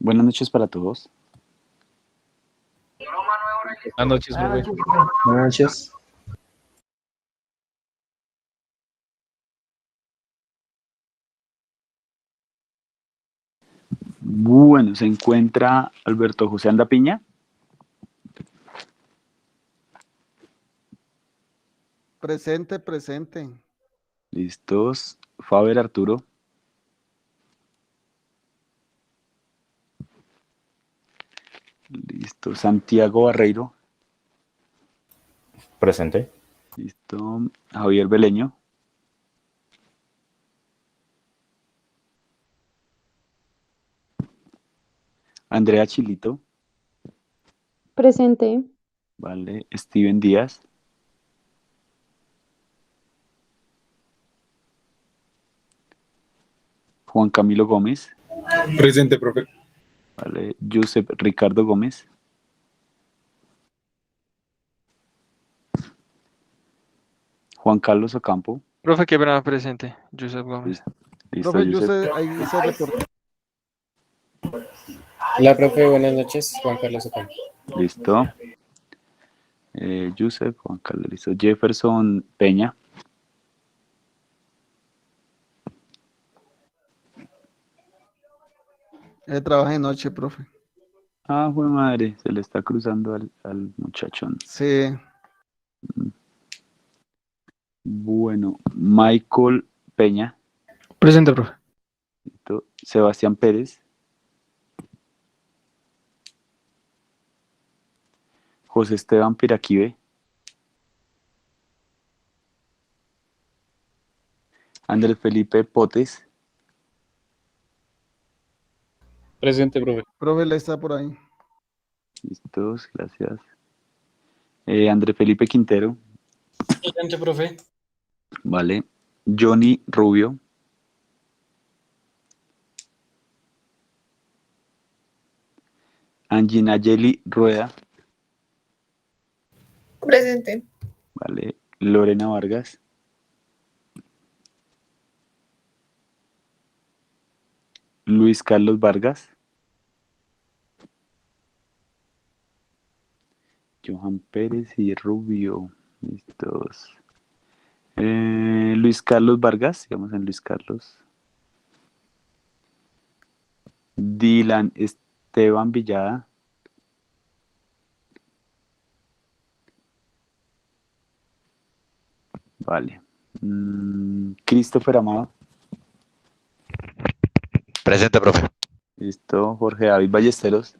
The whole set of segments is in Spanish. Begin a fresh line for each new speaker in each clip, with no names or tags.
Buenas noches para todos.
Buenas noches, profe.
Buenas noches.
Bueno, se encuentra Alberto José Andapiña.
Presente, presente.
Listos. Faber Arturo. Listo. Santiago Barreiro.
Presente.
Listo. Javier Beleño. Andrea Chilito.
Presente.
Vale. Steven Díaz. Juan Camilo Gómez.
Presente, profe.
Vale. Josep Ricardo Gómez. Juan Carlos Ocampo.
Profe, qué pena presente. Joseph Gómez.
Listo,
Profe, yo
Josep.
sé, ahí se reportó.
Hola, profe, buenas noches. Juan Carlos Ocampo.
Listo. Josep, Juan Carlos, listo. Jefferson Peña.
Él trabaja de noche, profe.
Ah, jue madre, se le está cruzando al muchachón.
Sí.
Bueno, Michael Peña.
Presente, profe.
Listo. Sebastián Pérez. José Esteban Piraquive. Andrés Felipe Potes.
Presente, profe.
Profe, le está por ahí.
Listos, gracias. Andrés Felipe Quintero.
Presente, profe.
Vale. Johnny Rubio. Angina Yeli Rueda.
Presente.
Vale. Lorena Vargas. Luis Carlos Vargas. Johan Pérez y Rubio. Listos. Luis Carlos Vargas. Sigamos en Luis Carlos. Dylan Esteban Villada. Vale. Christopher Amado.
Presente, profe.
Listo. Jorge David Ballesteros.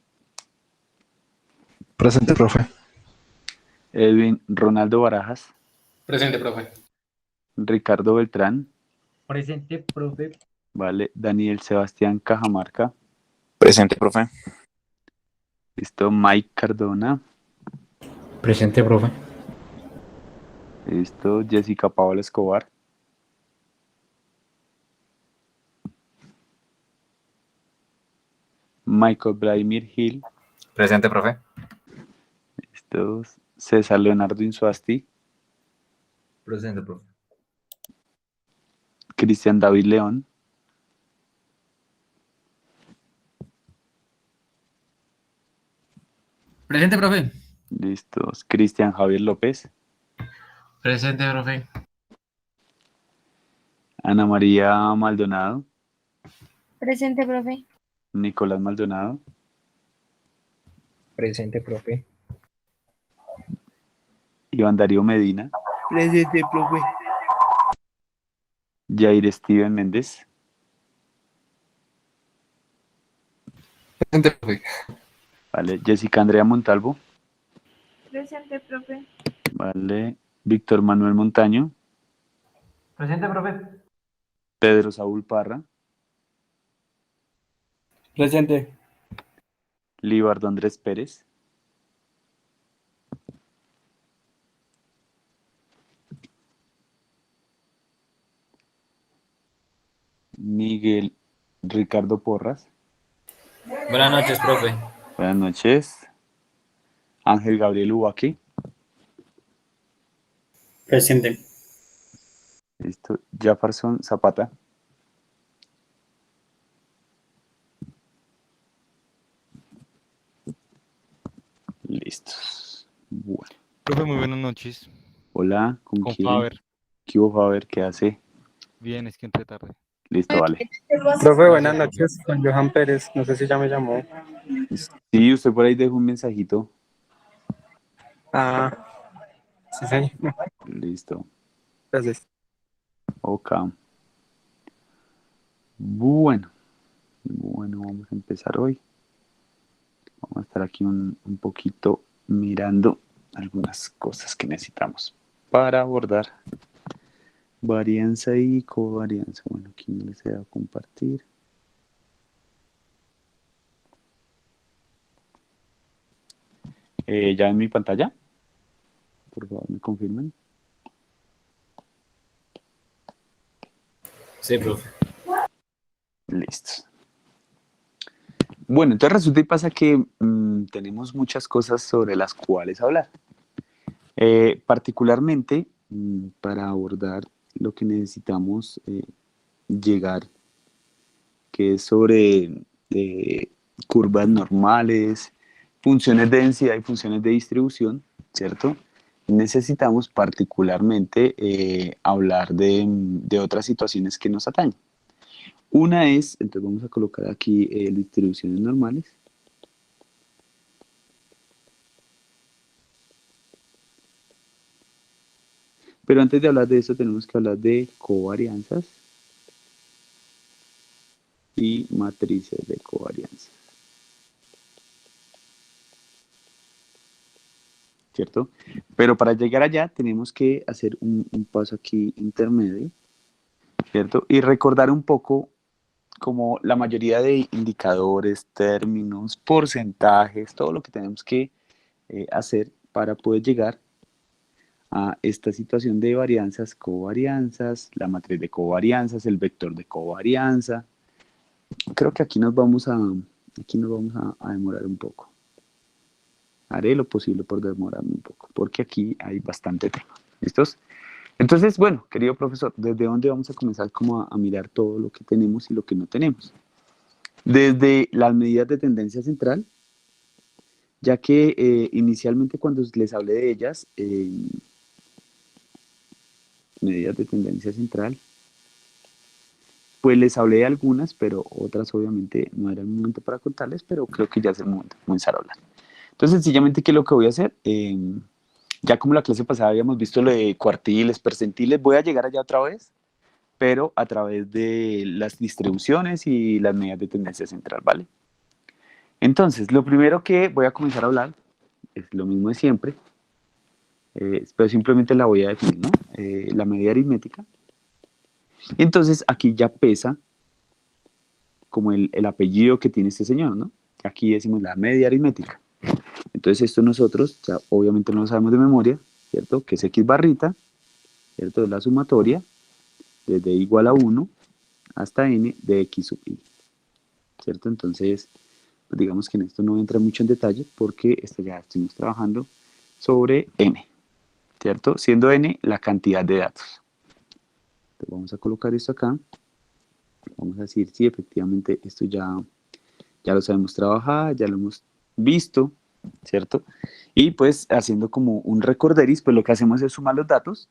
Presente, profe.
Edwin Ronaldo Barajas.
Presente, profe.
Ricardo Beltrán.
Presente, profe.
Vale. Daniel Sebastián Cajamarca.
Presente, profe.
Listo. Mike Cardona.
Presente, profe.
Listo. Jessica Paola Escobar. Michael Vladimir Gil.
Presente, profe.
Listos. César Leonardo Insuasti.
Presente, profe.
Cristian David León.
Presente, profe.
Listos. Cristian Javier López.
Presente, profe.
Ana María Maldonado.
Presente, profe.
Nicolás Maldonado.
Presente, profe.
Iván Darío Medina.
Presente, profe.
Jair Steven Méndez.
Presente, profe.
Vale. Jessica Andrea Montalvo.
Presente, profe.
Vale. Víctor Manuel Montaño.
Presente, profe.
Pedro Saúl Parra.
Presente.
Libardo Andrés Pérez. Miguel Ricardo Porras.
Buenas noches, profe.
Buenas noches. Ángel Gabriel Ubaque.
Presente.
Listo. Jefferson Zapata. Listos. Bueno.
Profe, muy buenas noches.
Hola, ¿con
Con
quién?
Faber.
¿Qué hubo, Faber? ¿Qué hace?
Bien, es que entré tarde.
Listo, vale.
Profe, buenas noches, con Johan Pérez. No sé si ya me llamó.
Sí, usted por ahí dejó un mensajito.
Ah, sí, señor.
Listo.
Gracias.
Ok. Bueno, vamos a empezar hoy. Vamos a estar aquí un poquito mirando algunas cosas que necesitamos para abordar varianza y covarianza. Bueno, aquí no les voy a compartir. ¿Ya en mi pantalla? Por favor, me confirmen.
Sí, profe.
Listos. Bueno, entonces resulta y pasa que tenemos muchas cosas sobre las cuales hablar. Particularmente para abordar lo que necesitamos llegar, que es sobre curvas normales, funciones de densidad y funciones de distribución, ¿cierto? Necesitamos particularmente hablar de otras situaciones que nos atañen. Una es, entonces vamos a colocar aquí distribuciones normales. Pero antes de hablar de eso tenemos que hablar de covarianzas y matrices de covarianza. ¿Cierto? Pero para llegar allá tenemos que hacer un paso aquí intermedio, ¿cierto? Y recordar un poco como la mayoría de indicadores, términos, porcentajes, todo lo que tenemos que hacer para poder llegar a esta situación de varianzas, covarianzas, la matriz de covarianzas, el vector de covarianza. Creo que aquí nos vamos a demorar un poco. Haré lo posible por demorarme un poco, porque aquí hay bastante tema. ¿Listos? Entonces, bueno, querido profesor, ¿desde dónde vamos a comenzar como a mirar todo lo que tenemos y lo que no tenemos? Desde las medidas de tendencia central, ya que inicialmente cuando les hablé de ellas, medidas de tendencia central, pues les hablé de algunas, pero otras obviamente no era el momento para contarles, pero creo que ya es el momento de comenzar a hablar. Entonces, sencillamente, ¿qué es lo que voy a hacer? Ya como la clase pasada habíamos visto lo de cuartiles, percentiles, voy a llegar allá otra vez, pero a través de las distribuciones y las medidas de tendencia central, ¿vale? Entonces, lo primero que voy a comenzar a hablar es lo mismo de siempre, pero simplemente la voy a definir, ¿no? La medida aritmética. Entonces, aquí ya pesa como el apellido que tiene este señor, ¿no? Aquí decimos la media aritmética. Entonces, esto nosotros, ya obviamente no lo sabemos de memoria, ¿cierto? Que es X barrita, ¿cierto? Es la sumatoria desde igual a 1 hasta n de X sub i, ¿cierto? Entonces, pues digamos que en esto no entra mucho en detalle porque esto ya estamos trabajando sobre n, ¿cierto? Siendo n la cantidad de datos. Entonces vamos a colocar esto acá. Vamos a decir si efectivamente esto ya lo sabemos trabajar, ya lo hemos visto, ¿cierto? Y pues haciendo como un recorderis, pues lo que hacemos es sumar los datos,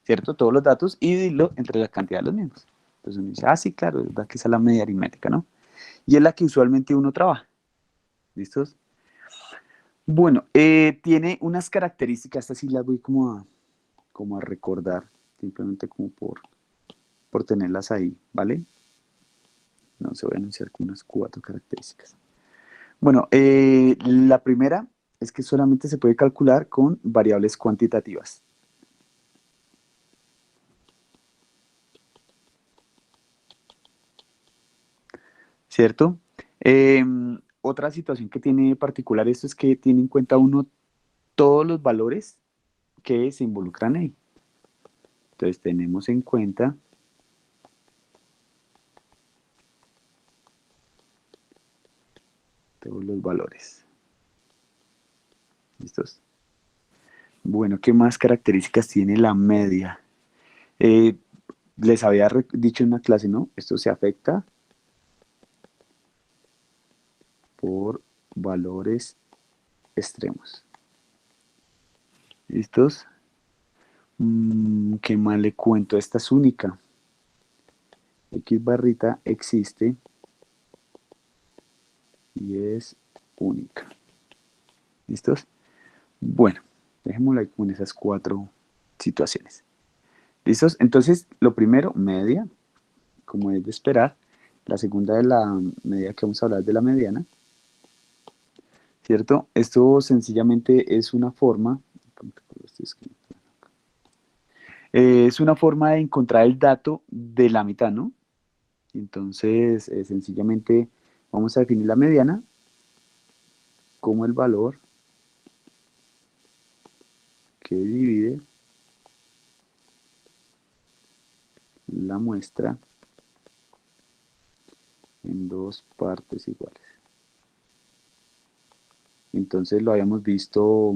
¿cierto? Todos los datos y dividirlo entre la cantidad de los mismos. Entonces uno dice, sí, claro, es verdad que esa es la media aritmética, ¿no? Y es la que usualmente uno trabaja. ¿Listos? Bueno, tiene unas características, estas sí las voy como a recordar, simplemente como por tenerlas ahí, ¿vale? No se voy a anunciar con unas 4 características. Bueno, la primera es que solamente se puede calcular con variables cuantitativas. ¿Cierto? Otra situación que tiene particular esto es que tiene en cuenta uno todos los valores que se involucran ahí. Entonces tenemos en cuenta todos los valores. ¿Listos? Bueno, ¿qué más características tiene la media? Les había dicho en una clase, ¿no? Esto se afecta por valores extremos. ¿Listos? ¿Qué más le cuento? Esta es única. X barrita existe y es única. ¿Listos? Bueno, dejémoslo ahí con esas 4 situaciones. ¿Listos? Entonces, lo primero, media, como es de esperar. La segunda de la medida que vamos a hablar de la mediana. ¿Cierto? Esto sencillamente es una forma, es una forma de encontrar el dato de la mitad, ¿no? Entonces, sencillamente vamos a definir la mediana como el valor que divide la muestra en 2 partes iguales. Entonces lo habíamos visto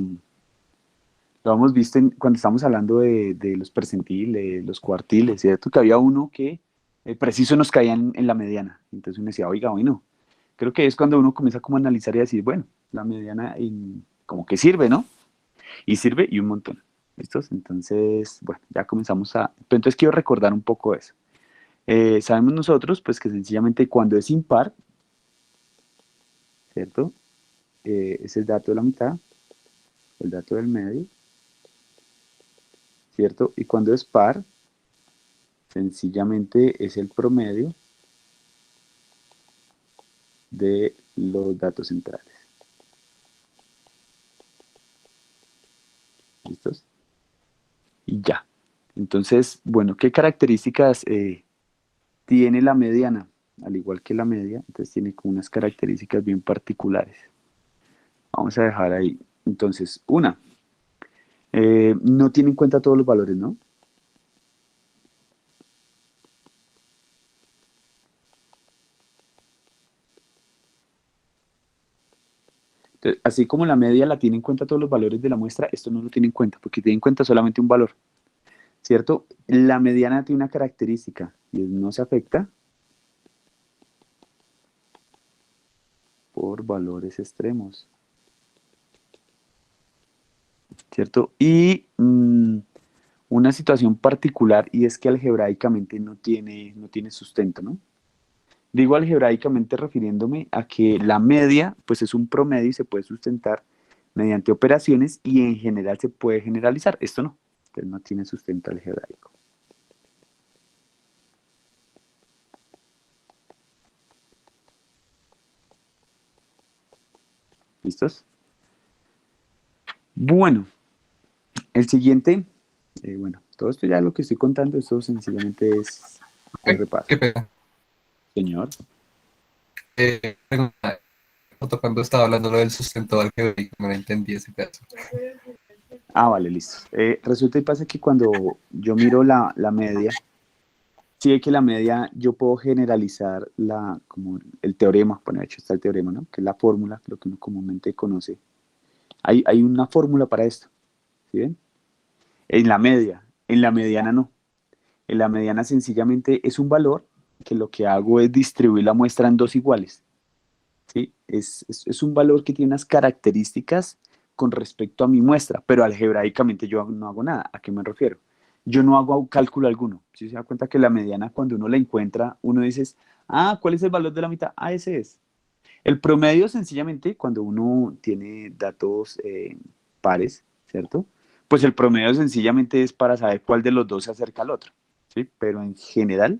cuando estamos hablando de los percentiles, los cuartiles, ¿cierto? Que había uno que preciso nos caía en la mediana. Entonces uno decía, oiga, hoy no. Creo que es cuando uno comienza como a analizar y a decir, bueno, la mediana como que sirve, ¿no? Y sirve y un montón. ¿Listos? Entonces, bueno, ya comenzamos a... Pero entonces quiero recordar un poco eso. Sabemos nosotros, pues, que sencillamente cuando es impar, ¿cierto? Es el dato de la mitad, el dato del medio, ¿cierto? Y cuando es par, sencillamente es el promedio de los datos centrales. ¿Listos? Y ya. Entonces, bueno, ¿qué características tiene la mediana? Al igual que la media, entonces tiene como unas características bien particulares. Vamos a dejar ahí. Entonces, una, no tiene en cuenta todos los valores, ¿no? Entonces, así como la media la tiene en cuenta todos los valores de la muestra, esto no lo tiene en cuenta, porque tiene en cuenta solamente un valor, ¿cierto? La mediana tiene una característica, y no se afecta por valores extremos, ¿cierto? Y una situación particular, y es que algebraicamente no tiene sustento, ¿no? Digo algebraicamente refiriéndome a que la media, pues es un promedio y se puede sustentar mediante operaciones y en general se puede generalizar. Esto no, entonces no tiene sustento algebraico. ¿Listos? Bueno, el siguiente, bueno, todo esto ya lo que estoy contando, esto sencillamente es el repaso.
Qué pena.
Señor.
Pregunta, cuando estaba hablando lo del sustento algebraico, no entendí ese caso.
Ah, vale, listo. Resulta y pasa que cuando yo miro la media, sí que la media yo puedo generalizar como el teorema, bueno, de hecho está el teorema, ¿no? Que es la fórmula, lo que uno comúnmente conoce. Hay una fórmula para esto, ¿sí ven? En la mediana no. En la mediana sencillamente es un valor que lo que hago es distribuir la muestra en 2 iguales, ¿sí? Es un valor que tiene unas características con respecto a mi muestra, pero algebraicamente yo no hago nada. ¿A qué me refiero? Yo no hago cálculo alguno. Si se da cuenta que la mediana, cuando uno la encuentra, uno dice, ¿cuál es el valor de la mitad? Ese es. El promedio, sencillamente, cuando uno tiene datos pares, ¿cierto? Pues el promedio sencillamente es para saber cuál de los dos se acerca al otro, ¿sí? Pero en general,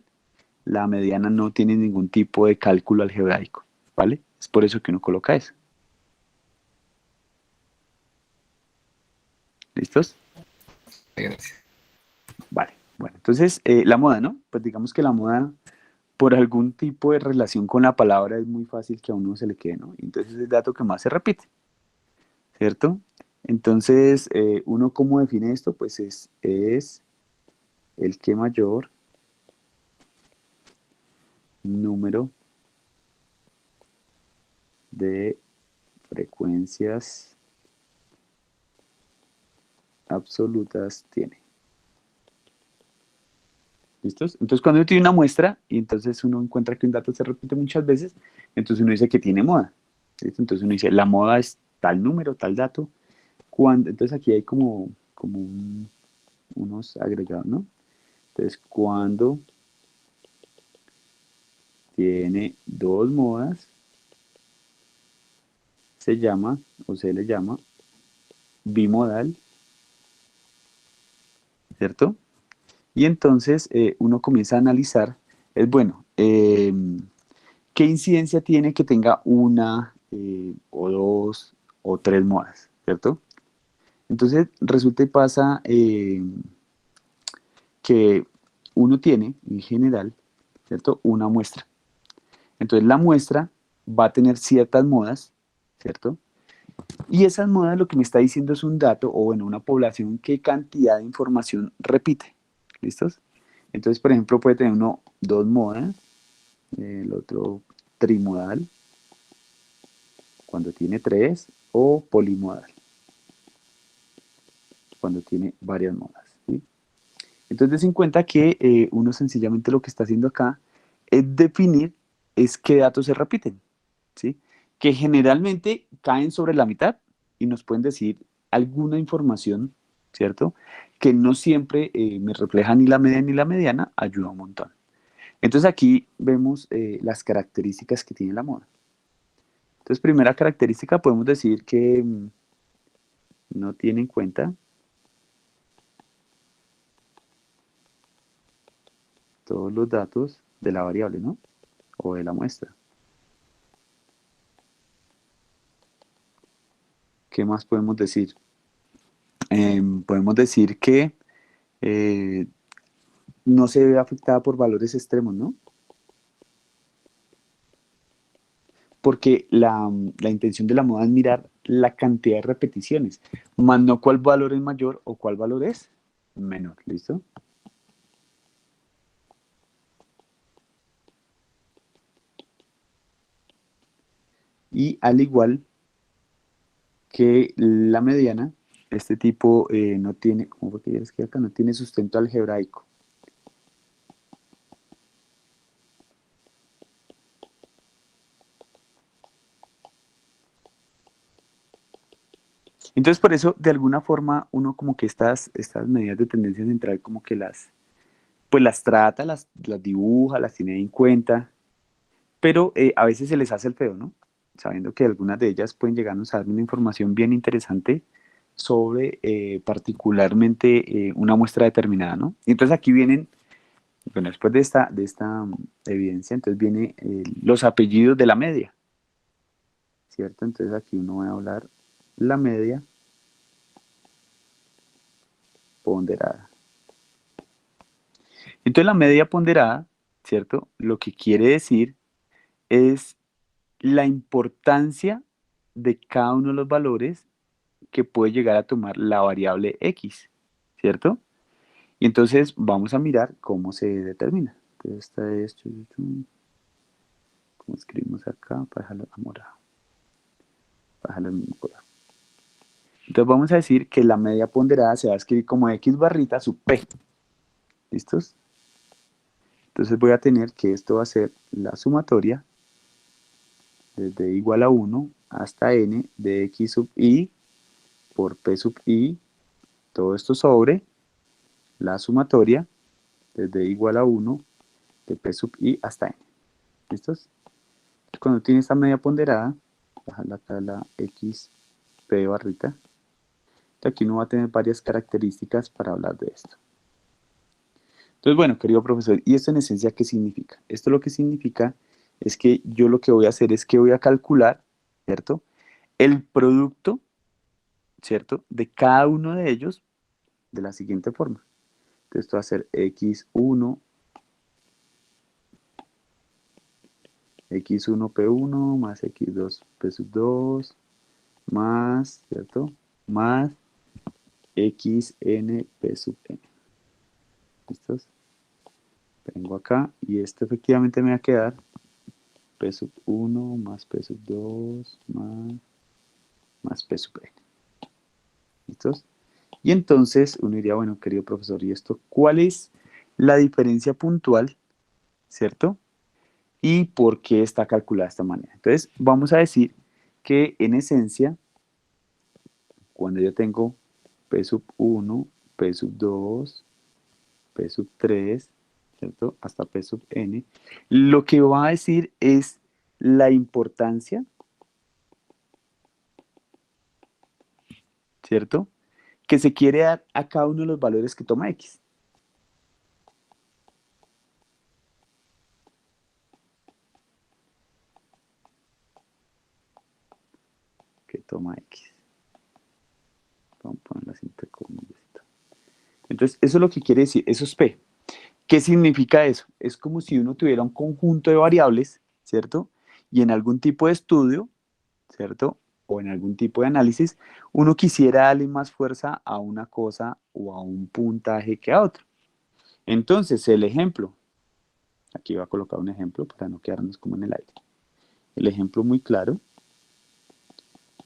la mediana no tiene ningún tipo de cálculo algebraico, ¿vale? Es por eso que uno coloca eso. ¿Listos?
Gracias.
Vale, bueno, entonces la moda, ¿no? Pues digamos que la moda, por algún tipo de relación con la palabra, es muy fácil que a uno se le quede, ¿no? Entonces es el dato que más se repite, ¿cierto? Entonces, ¿uno cómo define esto? Pues es el que mayor número de frecuencias absolutas tiene. ¿Listos? Entonces, cuando uno tiene una muestra y entonces uno encuentra que un dato se repite muchas veces, entonces uno dice que tiene moda. ¿Listo? Entonces uno dice, la moda es tal número, tal dato. Cuando, entonces aquí hay como unos agregados, ¿no? Entonces, cuando tiene dos modas, se llama, o se le llama, bimodal, ¿cierto? Y entonces uno comienza a analizar, es bueno, ¿qué incidencia tiene que tenga una o dos o tres modas, ¿cierto? Entonces resulta y pasa que uno tiene, en general, ¿cierto? Una muestra. Entonces la muestra va a tener ciertas modas, ¿cierto? Y esas modas lo que me está diciendo es un dato, o bueno, una población, qué cantidad de información repite. ¿Listos? Entonces, por ejemplo, puede tener uno dos modas, el otro trimodal, cuando tiene tres, o polimodal, cuando tiene varias modas. ¿Sí? Entonces, des en cuenta que uno sencillamente lo que está haciendo acá es definir es qué datos se repiten, ¿sí? Que generalmente caen sobre la mitad y nos pueden decir alguna información, ¿cierto? Que no siempre me refleja ni la media ni la mediana, ayuda un montón. Entonces aquí vemos las características que tiene la moda. Entonces, primera característica, podemos decir que no tiene en cuenta todos los datos de la variable, ¿no? O de la muestra. ¿Qué más podemos decir? Podemos decir que no se ve afectada por valores extremos, ¿no? Porque la intención de la moda es mirar la cantidad de repeticiones, más no cuál valor es mayor o cuál valor es menor, ¿listo? Y al igual que la mediana, este tipo no tiene, ¿cómo fue que ya les queda acá? No tiene sustento algebraico. Entonces, por eso, de alguna forma, uno como que estas medidas de tendencia central como que pues las trata, las dibuja, las tiene en cuenta, pero a veces se les hace el feo, ¿no? Sabiendo que algunas de ellas pueden llegarnos a dar una información bien interesante sobre particularmente una muestra determinada, ¿no? Y entonces aquí vienen, bueno, después de esta evidencia, entonces vienen los apellidos de la media, ¿cierto? Entonces aquí uno va a hablar la media ponderada. Entonces la media ponderada, ¿cierto? Lo que quiere decir es la importancia de cada uno de los valores que puede llegar a tomar la variable x, ¿cierto? Y entonces vamos a mirar cómo se determina. Entonces esta es, ¿cómo escribimos acá? Para dejarlo a morado. Para dejarlo al mismo color. Entonces vamos a decir que la media ponderada se va a escribir como x barrita sub p. ¿Listos? Entonces voy a tener que esto va a ser la sumatoria desde igual a 1 hasta n de x sub i por p sub i, todo esto sobre la sumatoria desde igual a 1 de p sub i hasta n. ¿Listos? Cuando tiene esta media ponderada, bajar acá la x p barrita, aquí uno va a tener varias características para hablar de esto. Entonces, bueno, querido profesor, ¿y esto en esencia qué significa? Esto lo que significa es que yo lo que voy a hacer es que voy a calcular, ¿cierto? El producto, ¿cierto? De cada uno de ellos de la siguiente forma. Entonces, esto va a ser x1, x1p1 más x2p sub 2 más, ¿cierto? Más xnp sub n. ¿Listos? Vengo acá y esto efectivamente me va a quedar p sub 1 más p sub 2 más p sub n. ¿Listos? Y entonces uno diría, bueno, querido profesor, ¿y esto cuál es la diferencia puntual? ¿Cierto? ¿Y por qué está calculada de esta manera? Entonces vamos a decir que en esencia cuando yo tengo P sub 1, P sub 2, P sub 3, ¿cierto? Hasta P sub n, lo que va a decir es la importancia, ¿cierto? Que se quiere dar a cada uno de los valores que toma X. Que toma X. Vamos a ponerlas entre comillas. Entonces, eso es lo que quiere decir, eso es P. ¿Qué significa eso? Es como si uno tuviera un conjunto de variables, ¿cierto? Y en algún tipo de estudio, ¿cierto? O en algún tipo de análisis, uno quisiera darle más fuerza a una cosa o a un puntaje que a otro. Entonces, el ejemplo, aquí voy a colocar un ejemplo para no quedarnos como en el aire. El ejemplo muy claro,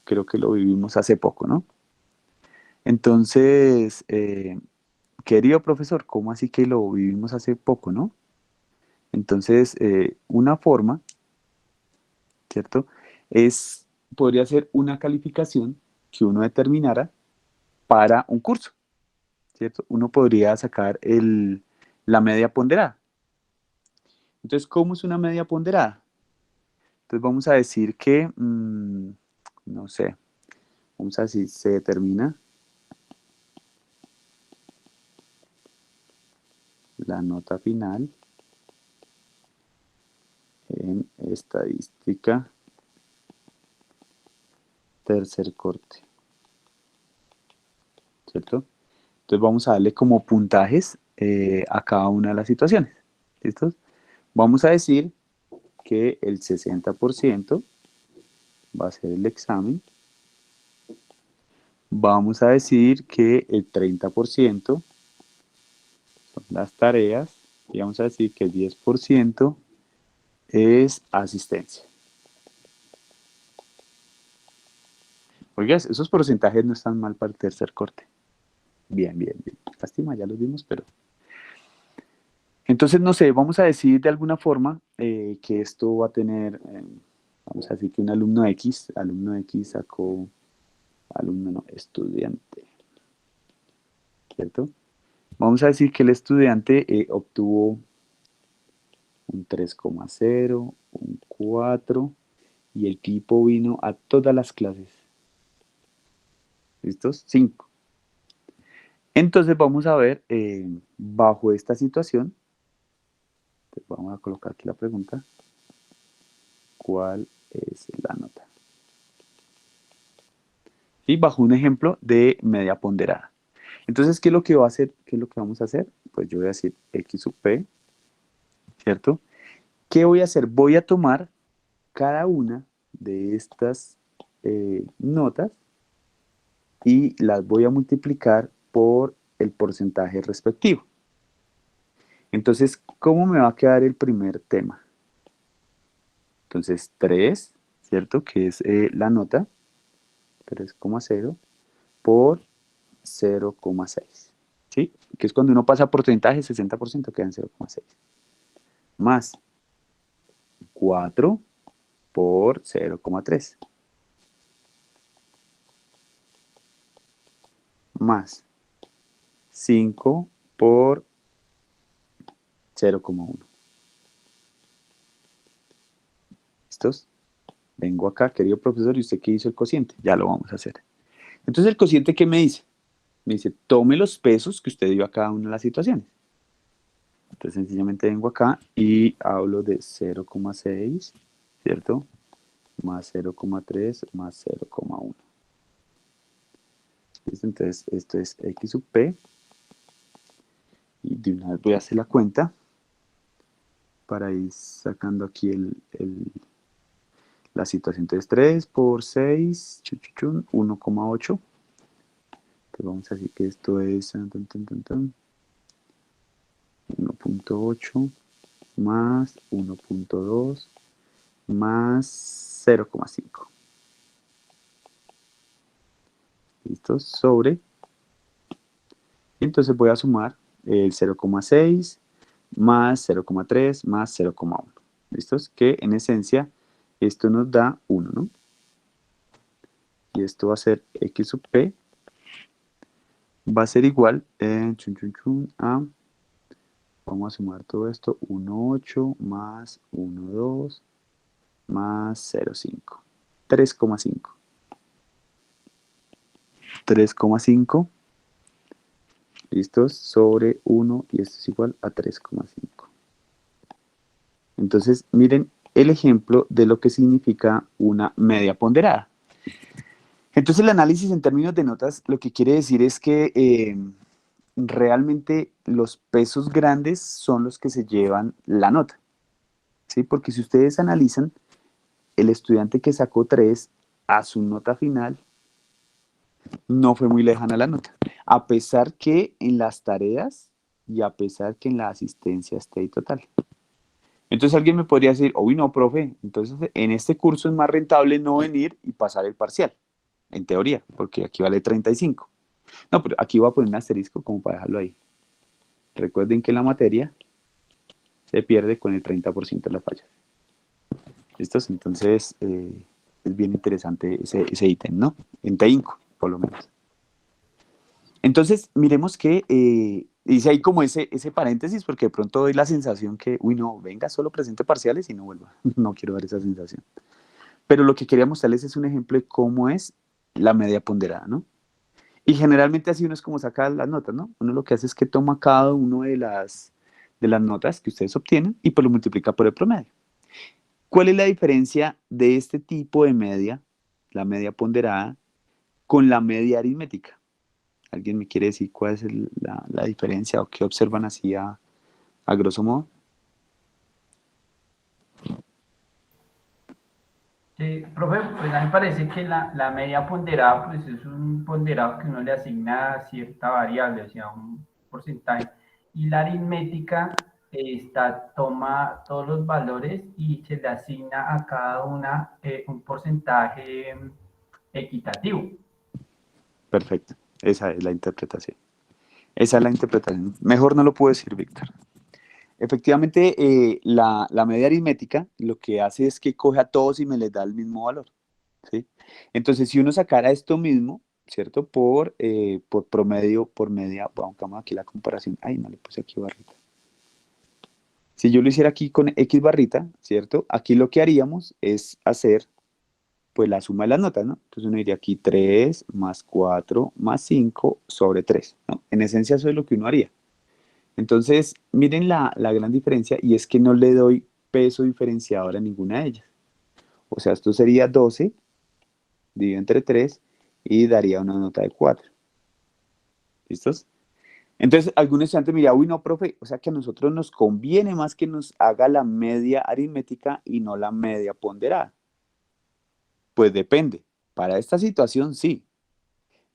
creo que lo vivimos hace poco, ¿no? Entonces, querido profesor, ¿cómo así que lo vivimos hace poco, no? Entonces, una forma, ¿cierto? Podría ser una calificación que uno determinara para un curso, ¿cierto? Uno podría sacar la media ponderada. Entonces, ¿cómo es una media ponderada? Entonces, vamos a decir que, no sé, vamos a decir, se determina la nota final en estadística tercer corte, ¿cierto? Entonces vamos a darle como puntajes a cada una de las situaciones, ¿listos? Vamos a decir que el 60% va a ser el examen. Vamos a decir que el 30% son las tareas y vamos a decir que el 10% es asistencia. Oiga, esos porcentajes no están mal para el tercer corte. Bien, bien, bien. Lástima, ya los vimos, pero... Entonces, no sé, vamos a decir de alguna forma que esto va a tener, vamos a decir que un alumno X sacó, estudiante, ¿cierto? Vamos a decir que el estudiante obtuvo un 3,0, un 4, y el tipo vino a todas las clases. ¿Listos? 5. Entonces vamos a ver, bajo esta situación, pues vamos a colocar aquí la pregunta, ¿cuál es la nota? Y bajo un ejemplo de media ponderada. Entonces, ¿qué es lo que va a hacer? ¿Qué es lo que vamos a hacer? Pues yo voy a decir X sub P, ¿cierto? ¿Qué voy a hacer? Voy a tomar cada una de estas notas y las voy a multiplicar por el porcentaje respectivo. Entonces, ¿cómo me va a quedar el primer tema? Entonces, 3, ¿cierto? Que es la nota, 3,0 por 0,6, ¿sí? Que es cuando uno pasa porcentaje, 60% quedan 0,6. Más 4 por 0,3. Más 5 por 0,1. ¿Listos? Vengo acá, querido profesor, ¿y usted qué hizo el cociente? Ya lo vamos a hacer. Entonces, ¿el cociente qué me dice? Me dice, tome los pesos que usted dio a cada una de las situaciones. Entonces, sencillamente vengo acá y hablo de 0,6, ¿cierto? Más 0,3 más 0,1. ¿Listo? Entonces, esto es X sub P. Y de una vez voy a hacer la cuenta para ir sacando aquí la situación. Entonces, 3 por 6, 1,8. Entonces, vamos a decir que esto es 1,8 más 1,2 más 0,5. ¿Listo? Sobre. Entonces voy a sumar el 0,6 más 0,3 más 0,1. ¿Listos? Que en esencia esto nos da 1, ¿no? Y esto va a ser X sub P va a ser igual a, vamos a sumar todo esto, 1,8 más 1,2 más 0,5. 3,5. 3,5. ¿Listos? Sobre 1 y esto es igual a 3,5. Entonces, miren el ejemplo de lo que significa una media ponderada. Entonces, el análisis en términos de notas lo que quiere decir es que realmente los pesos grandes son los que se llevan la nota. ¿Sí? Porque si ustedes analizan, el estudiante que sacó 3 a su nota final no fue muy lejana la nota, a pesar que en las tareas y a pesar que en la asistencia esté ahí total. Entonces alguien me podría decir, uy no, profe, entonces en este curso es más rentable no venir y pasar el parcial, en teoría, porque aquí vale 35. No, pero aquí voy a poner un asterisco como para dejarlo ahí. Recuerden que la materia se pierde con el 30% de las fallas. ¿Listos? Entonces es bien interesante ese ítem, ¿no? En TEINCO, por lo menos. Entonces, miremos que dice ahí como ese paréntesis, porque de pronto doy la sensación que, uy, no, venga, solo presente parciales y no vuelva. No quiero dar esa sensación. Pero lo que quería mostrarles es un ejemplo de cómo es la media ponderada, ¿no? Y generalmente así uno es como saca las notas, ¿no? Uno lo que hace es que toma cada una de las notas que ustedes obtienen y pues lo multiplica por el promedio. ¿Cuál es la diferencia de este tipo de media, la media ponderada, con la media aritmética? ¿Alguien me quiere decir cuál es la diferencia o qué observan así a grosso modo?
Sí, profe, pues a mí me parece que la media ponderada pues es un ponderado que uno le asigna cierta variable, o sea, un porcentaje. Y la aritmética toma todos los valores y se le asigna a cada una un porcentaje equitativo.
Perfecto, esa es la interpretación. Esa es la interpretación. Mejor no lo puedo decir, Víctor. Efectivamente, la media aritmética lo que hace es que coge a todos y me les da el mismo valor, ¿sí? Entonces, si uno sacara esto mismo, ¿cierto? Por promedio, por media, pongamos aquí la comparación. Ay, no le puse aquí barrita. Si yo lo hiciera aquí con X barrita, ¿cierto? Aquí lo que haríamos es hacer, pues, la suma de las notas, ¿no? Entonces uno diría aquí 3 más 4 más 5 sobre 3, ¿no? En esencia eso es lo que uno haría. Entonces, miren la gran diferencia y es que no le doy peso diferenciador a ninguna de ellas. O sea, esto sería 12 dividido entre 3 y daría una nota de 4. ¿Listos? Entonces, algún estudiante me dirá, uy, no, profe, o sea que a nosotros nos conviene más que nos haga la media aritmética y no la media ponderada. Pues depende. Para esta situación, sí.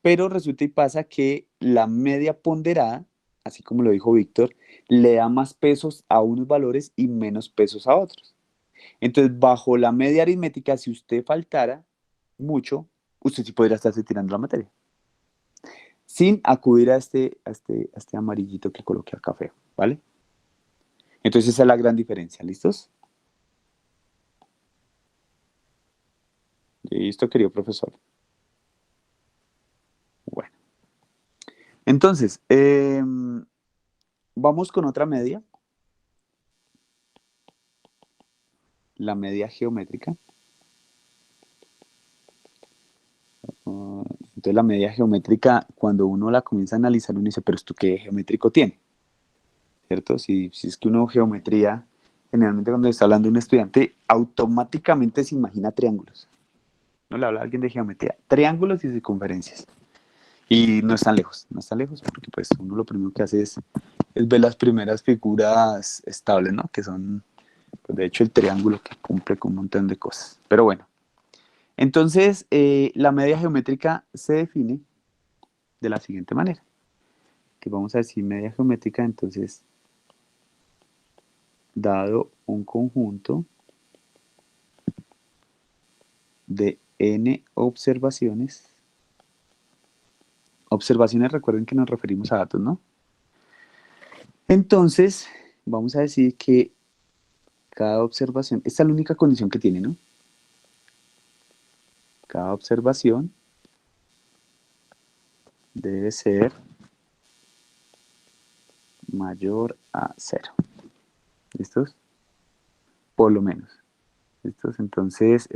Pero resulta y pasa que la media ponderada, así como lo dijo Víctor, le da más pesos a unos valores y menos pesos a otros. Entonces, bajo la media aritmética, si usted faltara mucho, usted sí podría estarse tirando la materia. Sin acudir a este amarillito que coloqué acá feo, ¿vale? Entonces esa es la gran diferencia, ¿listos? Listo, querido profesor. Bueno. Entonces, vamos con otra media. La media geométrica. Entonces la media geométrica, cuando uno la comienza a analizar, uno dice, pero ¿esto qué geométrico tiene? ¿Cierto? Si es que uno geometría, generalmente cuando está hablando de un estudiante, automáticamente se imagina triángulos. No le habla a alguien de geometría, triángulos y circunferencias. Y no están lejos, porque pues uno lo primero que hace es ver las primeras figuras estables, ¿no? Que son, pues, de hecho, el triángulo que cumple con un montón de cosas. Pero bueno, entonces la media geométrica se define de la siguiente manera. Que vamos a decir media geométrica, entonces, dado un conjunto de n observaciones. Observaciones, recuerden que nos referimos a datos, ¿no? Entonces, vamos a decir que cada observación, esta es la única condición que tiene, ¿no? Cada observación debe ser mayor a 0. ¿Listos? Por lo menos. ¿Listos? Entonces,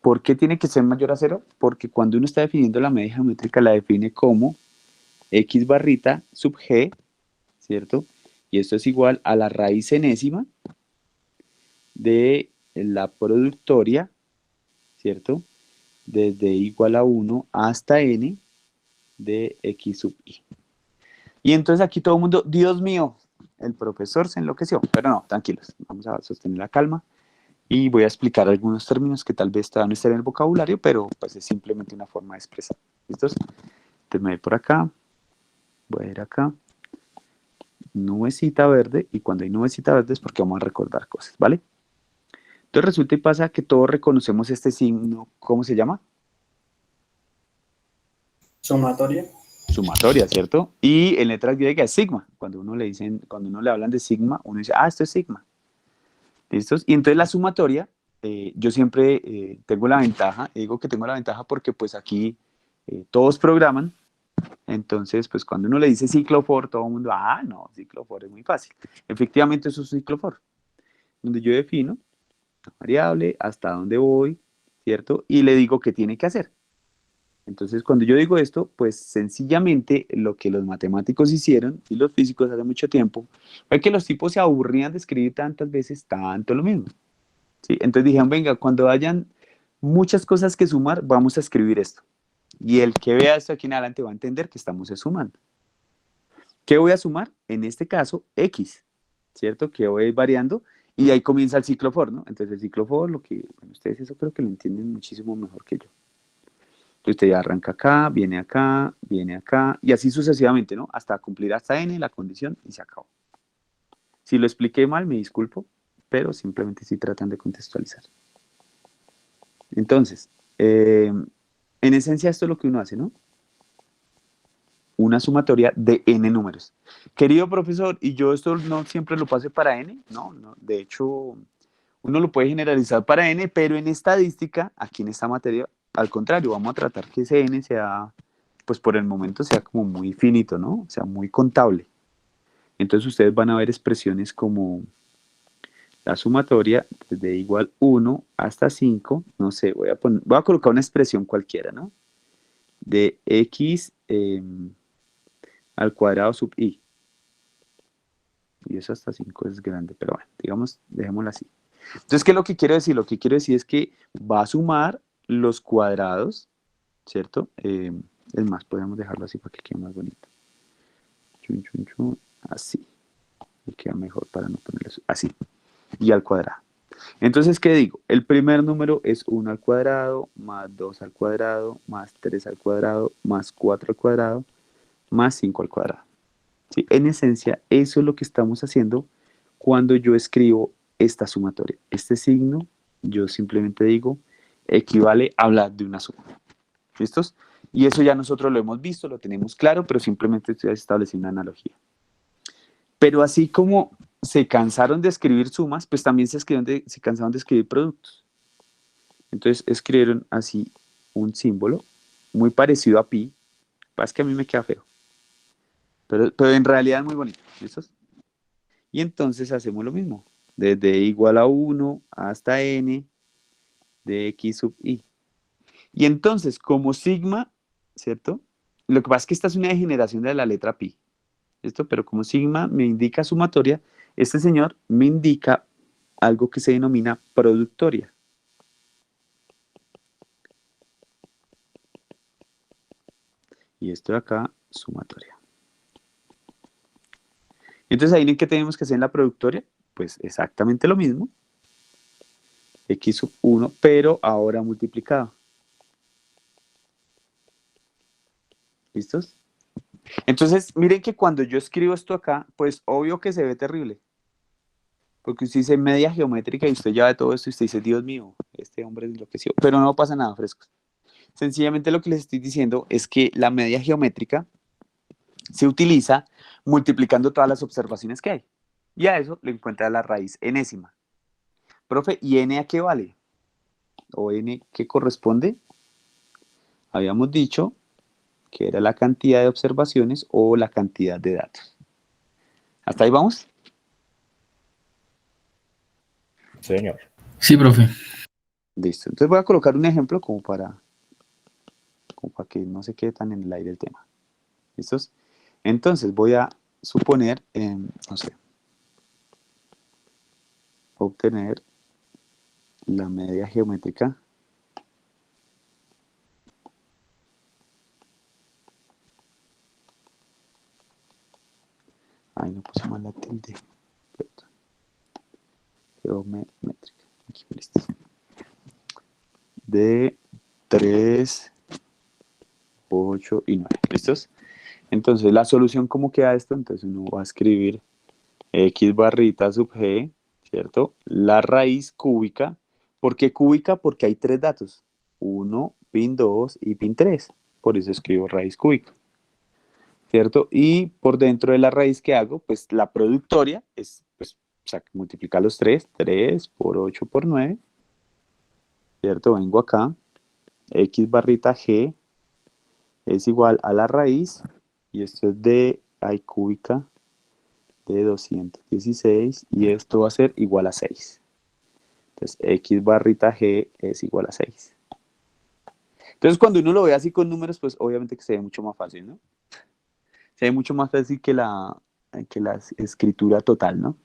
¿por qué tiene que ser mayor a 0? Porque cuando uno está definiendo la media geométrica, la define como x barrita sub g, ¿cierto? Y esto es igual a la raíz enésima de la productoria, ¿cierto? Desde igual a 1 hasta n de x sub i. Y entonces aquí todo el mundo, Dios mío, el profesor se enloqueció. Pero no, tranquilos, vamos a sostener la calma. Y voy a explicar algunos términos que tal vez todavía no estén en el vocabulario, pero pues es simplemente una forma de expresar. ¿Listos? Entonces me voy por acá, voy a ir acá, nubecita verde, y cuando hay nubecita verde es porque vamos a recordar cosas, ¿vale? Entonces resulta y pasa que todos reconocemos este signo, ¿cómo se llama?
Sumatoria.
Sumatoria, ¿cierto? Y en letras griegas es sigma. Cuando uno le hablan de sigma, uno dice, esto es sigma. ¿Listos? Y entonces la sumatoria, yo siempre tengo la ventaja, digo que tengo la ventaja porque pues aquí todos programan, entonces pues cuando uno le dice ciclo for, todo el mundo, no, ciclo for es muy fácil. Efectivamente eso es ciclo for, donde yo defino una variable, hasta dónde voy, ¿cierto? Y le digo qué tiene que hacer. Entonces cuando yo digo esto, pues sencillamente lo que los matemáticos hicieron y los físicos hace mucho tiempo, fue que los tipos se aburrían de escribir tantas veces tanto lo mismo. ¿Sí? Entonces dijeron, venga, cuando hayan muchas cosas que sumar, vamos a escribir esto. Y el que vea esto aquí en adelante va a entender que estamos sumando. ¿Qué voy a sumar? En este caso, x, ¿cierto? Que voy variando y ahí comienza el ciclo for, ¿no? Entonces el ciclo for, ustedes eso creo que lo entienden muchísimo mejor que yo. Usted ya arranca acá, viene acá, y así sucesivamente, ¿no? Hasta cumplir hasta n la condición y se acabó. Si lo expliqué mal, me disculpo, pero simplemente estoy tratando de contextualizar. Entonces, en esencia esto es lo que uno hace, ¿no? Una sumatoria de n números. Querido profesor, ¿y yo esto no siempre lo pase para n? No, de hecho, uno lo puede generalizar para n, pero en estadística, aquí en esta materia, al contrario, vamos a tratar que ese n sea, pues por el momento sea como muy finito, ¿no? O sea, muy contable. Entonces ustedes van a ver expresiones como la sumatoria desde igual 1 hasta 5, no sé, voy a colocar una expresión cualquiera, ¿no? De x al cuadrado sub i. Y eso hasta 5 es grande, pero bueno, digamos, dejémoslo así. Entonces, ¿qué es lo que quiero decir? Lo que quiero decir es que va a sumar los cuadrados, ¿cierto? Es más, podemos dejarlo así para que quede más bonito. Así. Y queda mejor para no ponerlo así. Y al cuadrado. Entonces, ¿qué digo? El primer número es 1 al cuadrado, más 2 al cuadrado, más 3 al cuadrado, más 4 al cuadrado, más 5 al cuadrado. ¿Sí? En esencia, eso es lo que estamos haciendo cuando yo escribo esta sumatoria. Este signo, yo simplemente digo, equivale a hablar de una suma. ¿Listos? Y eso ya nosotros lo hemos visto, lo tenemos claro, pero simplemente estoy estableciendo una analogía. Pero así como se cansaron de escribir sumas, pues también se cansaron de escribir productos. Entonces escribieron así un símbolo muy parecido a pi. Es que a mí me queda feo. Pero en realidad es muy bonito. ¿Listos? Y entonces hacemos lo mismo. Desde igual a 1 hasta n de x sub i. Y entonces, como sigma, ¿cierto? Lo que pasa es que esta es una degeneración de la letra pi. ¿Listo? Pero como sigma me indica sumatoria, este señor me indica algo que se denomina productoria. Y esto de acá, sumatoria. Entonces, ¿ahí qué tenemos que hacer en la productoria? Pues exactamente lo mismo. X sub 1, pero ahora multiplicado. ¿Listos? Entonces, miren que cuando yo escribo esto acá, pues obvio que se ve terrible. Porque usted dice media geométrica y usted ya ve todo esto y usted dice, Dios mío, este hombre es enloquecido. Pero no pasa nada, frescos. Sencillamente lo que les estoy diciendo es que la media geométrica se utiliza multiplicando todas las observaciones que hay. Y a eso le encuentra la raíz enésima. Profe, ¿y n a qué vale? ¿O n qué corresponde? Habíamos dicho que era la cantidad de observaciones o la cantidad de datos. ¿Hasta ahí vamos?
Señor.
Sí, profe.
Listo. Entonces voy a colocar un ejemplo como para que no se quede tan en el aire el tema. ¿Listos? Entonces voy a suponer, no sé, obtener la media geométrica ay, no puse mal la tilde. Perdón. Geométrica. Aquí, listo. De 3, 8 y 9. ¿Listos? Entonces, la solución, ¿cómo queda esto? Entonces, uno va a escribir x barrita sub g, ¿cierto? La raíz cúbica. ¿Por qué cúbica? Porque hay 3 datos. 1, pin 2 y pin 3. Por eso escribo raíz cúbica. ¿Cierto? Y por dentro de la raíz que hago, pues la productoria es, pues, o sea, multiplicar los 3 por 8 por 9. ¿Cierto? Vengo acá. X barrita g es igual a la raíz. Y esto es de I cúbica de 216 y esto va a ser igual a 6. Entonces, x barrita g es igual a 6. Entonces, cuando uno lo ve así con números, pues obviamente que se ve mucho más fácil, ¿no? Se ve mucho más fácil que la escritura total, ¿no?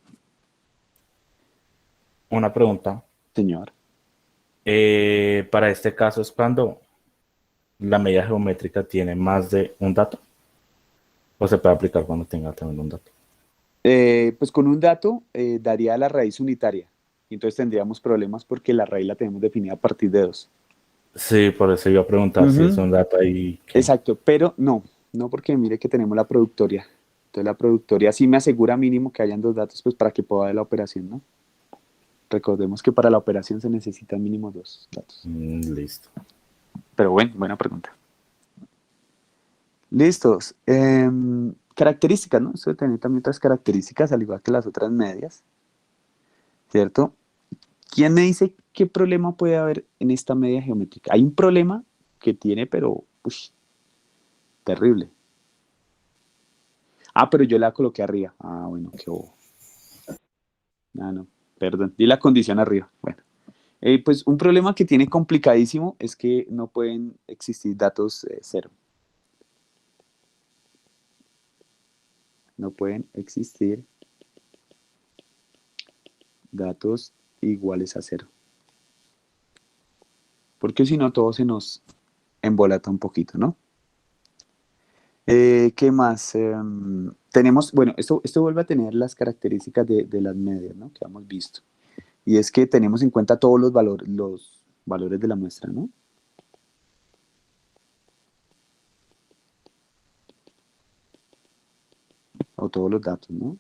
Una pregunta.
Señor.
Para este caso es cuando la medida geométrica tiene más de un dato. ¿O se puede aplicar cuando tenga también un dato?
Pues con un dato daría la raíz unitaria. Y entonces tendríamos problemas porque la raíz la tenemos definida a partir de 2.
Sí, por eso iba a preguntar si es un dato ahí.
Exacto, pero no porque mire que tenemos la productoria. Entonces la productoria sí me asegura mínimo que hayan 2 datos pues para que pueda ver la operación, ¿no? Recordemos que para la operación se necesitan mínimo 2 datos.
Listo.
Pero bueno, buena pregunta. Listos. Características, ¿no? Esto tiene también otras características, al igual que las otras medias. ¿Cierto? ¿Quién me dice qué problema puede haber en esta media geométrica? Hay un problema que tiene, pero terrible. Ah, pero yo la coloqué arriba. Ah, bueno, qué bobo. Ah, no, perdón. Di la condición arriba. Bueno. Pues un problema que tiene complicadísimo es que no pueden existir datos 0. No pueden existir datos iguales a 0. Porque si no, todo se nos embolata un poquito, ¿no? ¿Qué más? Tenemos, bueno, esto vuelve a tener las características de las medias, ¿no? Que hemos visto. Y es que tenemos en cuenta todos los valores de la muestra, ¿no? O todos los datos, ¿no?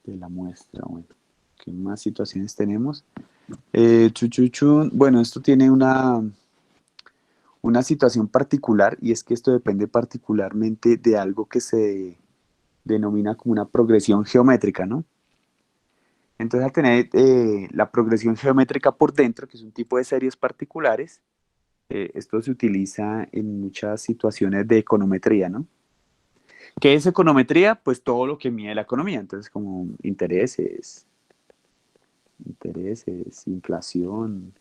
De la muestra, bueno. ¿Qué más situaciones tenemos? Bueno, esto tiene una situación particular y es que esto depende particularmente de algo que se denomina como una progresión geométrica, ¿no? Entonces, al tener la progresión geométrica por dentro, que es un tipo de series particulares, esto se utiliza en muchas situaciones de econometría, ¿no? ¿Qué es econometría? Pues todo lo que mide la economía, entonces como intereses, inflación,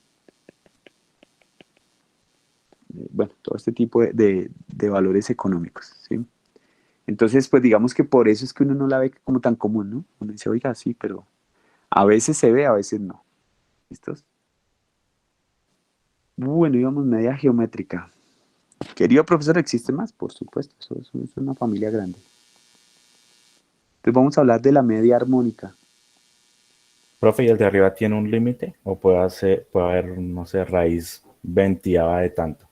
bueno, todo este tipo de valores económicos, ¿sí? Entonces, pues digamos que por eso es que uno no la ve como tan común, ¿no? Uno dice, oiga, sí, pero a veces se ve, a veces no. ¿Listos? Bueno, íbamos media geométrica. Querido profesor, ¿existe más? Por supuesto, eso es una familia grande. Entonces vamos a hablar de la media armónica.
Profe, ¿y el de arriba tiene un límite? ¿O puede haber, no sé, raíz 20ava de tanto?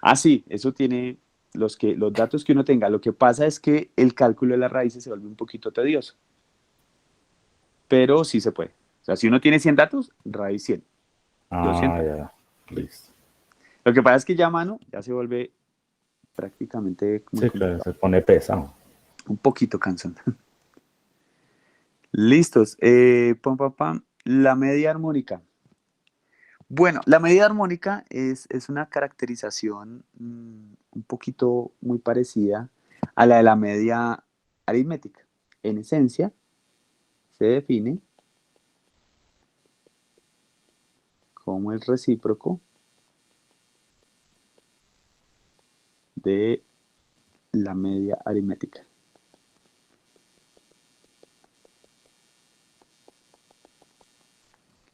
Ah, sí, eso tiene los datos que uno tenga. Lo que pasa es que el cálculo de las raíces se vuelve un poquito tedioso. Pero sí se puede. O sea, si uno tiene 100 datos, raíz 100.
Ah,
200.
ya, listo.
Lo que pasa es que ya a mano ya se vuelve prácticamente muy
Sí, claro, se pone pesado.
un poquito cansón. Listos. La media armónica. Bueno, la medida armónica es una caracterización un poquito muy parecida a la de la media aritmética. En esencia, se define como el recíproco de la media aritmética.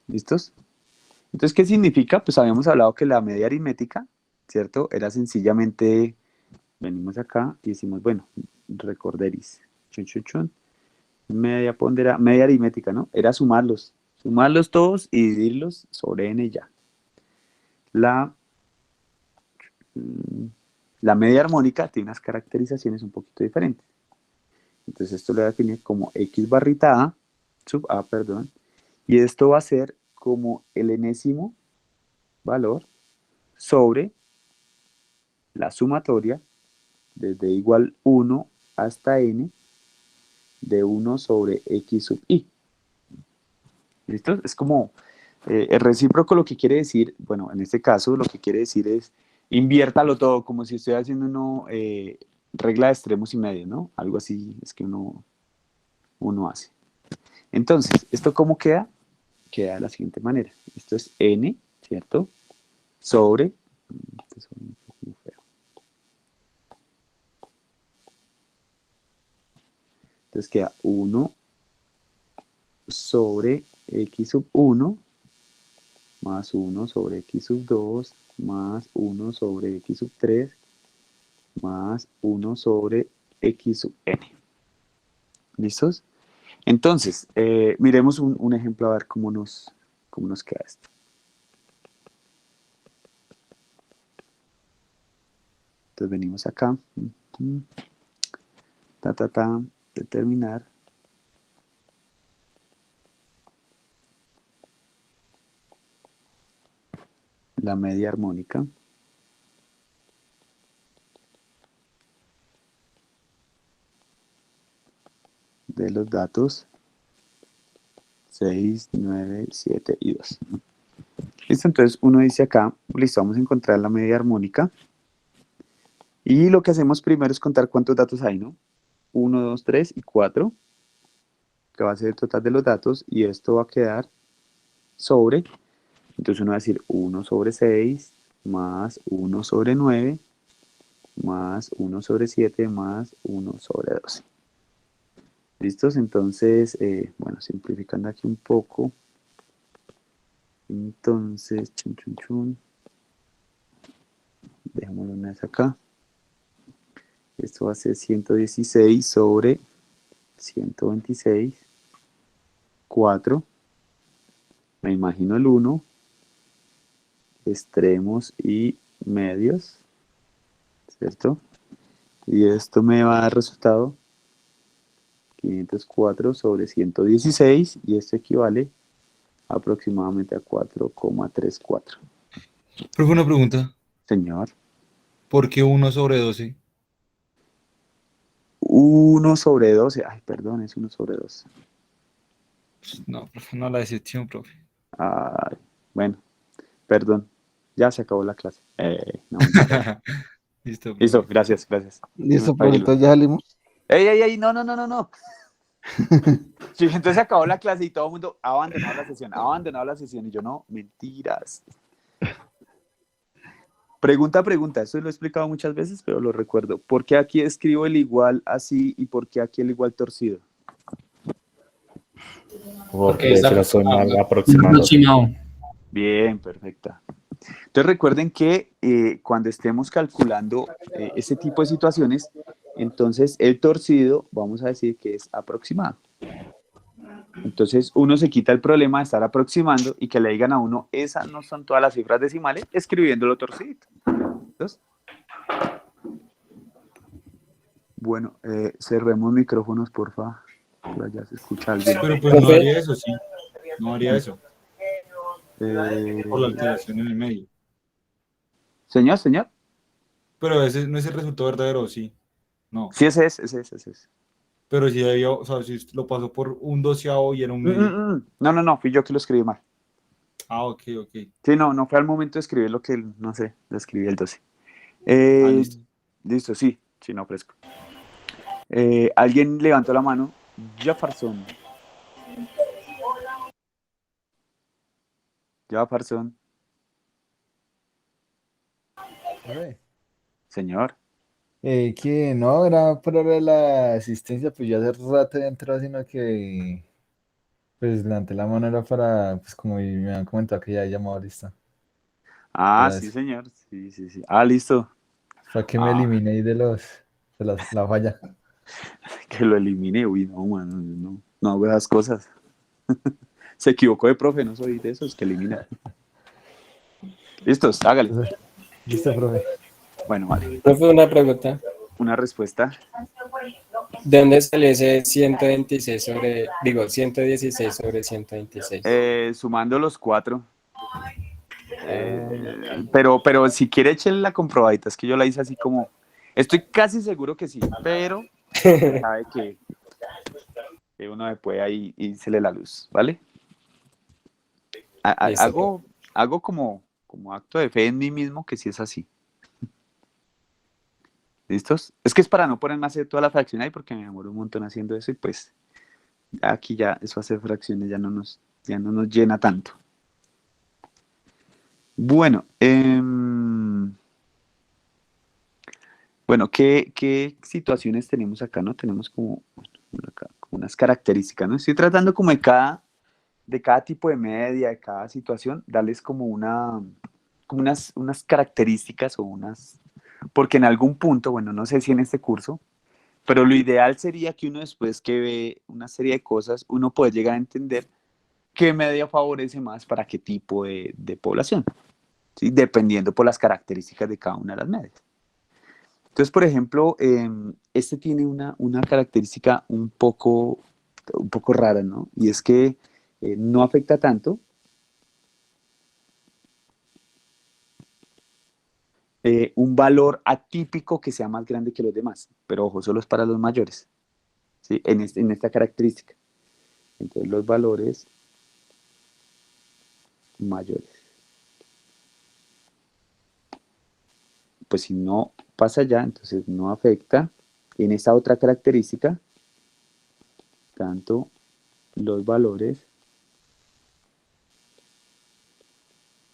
¿Listos? Entonces, ¿qué significa? Pues habíamos hablado que la media aritmética, ¿cierto? Era sencillamente, venimos acá y decimos, bueno, recorderis, chun, chun, chun, media aritmética, ¿no? Era sumarlos todos y dividirlos sobre n ya. La media armónica tiene unas caracterizaciones un poquito diferentes. Entonces esto lo voy a definir como x barrita a, sub a, perdón, y esto va a ser como el enésimo valor sobre la sumatoria desde igual 1 hasta n de 1 sobre x sub i. ¿Listo? Es como el recíproco, lo que quiere decir, bueno, en este caso lo que quiere decir es inviértalo todo, como si estoy haciendo uno regla de extremos y medio, ¿no? Algo así es que uno hace. Entonces, ¿esto cómo queda? Queda de la siguiente manera. Esto es n, ¿cierto? Sobre, esto es un poco muy feo. Entonces queda 1 sobre x sub 1 más 1 sobre x sub 2 más 1 sobre x sub 3 más 1 sobre x sub n. ¿Listos? Entonces, miremos un ejemplo a ver cómo nos queda esto. Entonces venimos acá. Determinar. La media armónica. De los datos 6, 9, 7 y 2. Listo, entonces uno dice acá, listo, vamos a encontrar la media armónica. Y lo que hacemos primero es contar cuántos datos hay, ¿no? 1, 2, 3 y 4, que va a ser el total de los datos, y esto va a quedar sobre, entonces uno va a decir 1 sobre 6, más 1 sobre 9, más 1 sobre 7, más 1 sobre 12. ¿Listos? Entonces, bueno, simplificando aquí un poco. Entonces, chun, chun, chun. Dejémoslo una vez acá. Esto va a ser 116 sobre 126, 4. Me imagino el 1. Extremos y medios. ¿Cierto? Y esto me va a dar resultado 504 sobre 116 y esto equivale aproximadamente a 4,34.
Profe, una pregunta.
Señor.
¿Por qué 1 sobre 12?
1 sobre 12. Ay, perdón, es 1 sobre 12.
No, profe, no la decepción, profe.
Ay, bueno, perdón. Ya se acabó la clase. No,
Listo,
listo,
profe.
gracias.
Listo, profe, entonces ya salimos.
¡Ey! No. Sí, entonces se acabó la clase y todo el mundo ha abandonado la sesión. Y yo, no, mentiras. Pregunta. Esto lo he explicado muchas veces, pero lo recuerdo. ¿Por qué aquí escribo el igual así y por qué aquí el igual torcido?
Porque se la estoy mal aproximando.
Bien, perfecta. Entonces recuerden que cuando estemos calculando este tipo de situaciones, entonces el torcido vamos a decir que es aproximado. Entonces uno se quita el problema de estar aproximando y que le digan a uno, esas no son todas las cifras decimales, escribiéndolo torcido. ¿Entonces? Bueno, cerremos micrófonos, porfa. Por allá se escucha alguien.
Pero pues no haría eso, sí. No haría eso. Por la alteración en el medio.
Señor.
Pero ese no es el resultado verdadero, sí. No.
Sí, ese es.
Pero si debió, o sea, si lo pasó por un doceavo y era un medio.
No, fui yo que lo escribí mal.
Ah, ok.
Sí, no fue al momento de escribir lo que, no sé, lo escribí el 12.
Listo.
Listo, sí, no fresco. Alguien levantó la mano. Jefferson. Jefferson,
Profe,
señor.
que no, era por hora de la asistencia, pues yo hace rato ya entró, sino que pues levanté la mano era para, pues como me han comentado que ya he llamado lista.
Ah,
Era
sí,
eso.
señor. Sí. Ah, listo.
Para que me
Ah,
elimine de la falla.
que lo elimine. Uy, no, mano, no hago esas cosas. Se equivocó de profe, no soy de esos que elimina. Listos, hágale.
Entonces, listo, profe.
Bueno, vale.
Profe, una pregunta.
Una respuesta.
¿De dónde salió ese 126 sobre, digo, 116 sobre 126?
Sumando los 4.
Ah,
Pero si quiere echenle la comprobadita, es que yo la hice así como, estoy casi seguro que sí, pero usted sabe que uno me puede ahí y se le la luz, ¿vale?
listo.
Hago como acto de fe en mí mismo que sí es así. ¿Listos? Es que es para no ponerme a hacer toda la fracción ahí porque me demoro un montón haciendo eso y pues aquí ya eso hacer fracciones ya no nos llena tanto. Bueno, ¿qué situaciones tenemos acá? ¿No? Tenemos como unas características, ¿no? Estoy tratando como de cada tipo de media, de cada situación, darles como unas características porque en algún punto, bueno, no sé si en este curso, pero lo ideal sería que uno después que ve una serie de cosas, uno puede llegar a entender qué media favorece más para qué tipo de población, ¿sí? Dependiendo por las características de cada una de las medias. Entonces, por ejemplo, este tiene una característica un poco rara, ¿no? Y es que no afecta tanto un valor atípico que sea más grande que los demás, pero ojo, solo es para los mayores, ¿sí? En esta característica. Entonces, los valores mayores. Pues si no pasa ya, entonces no afecta. En esta otra característica, tanto los valores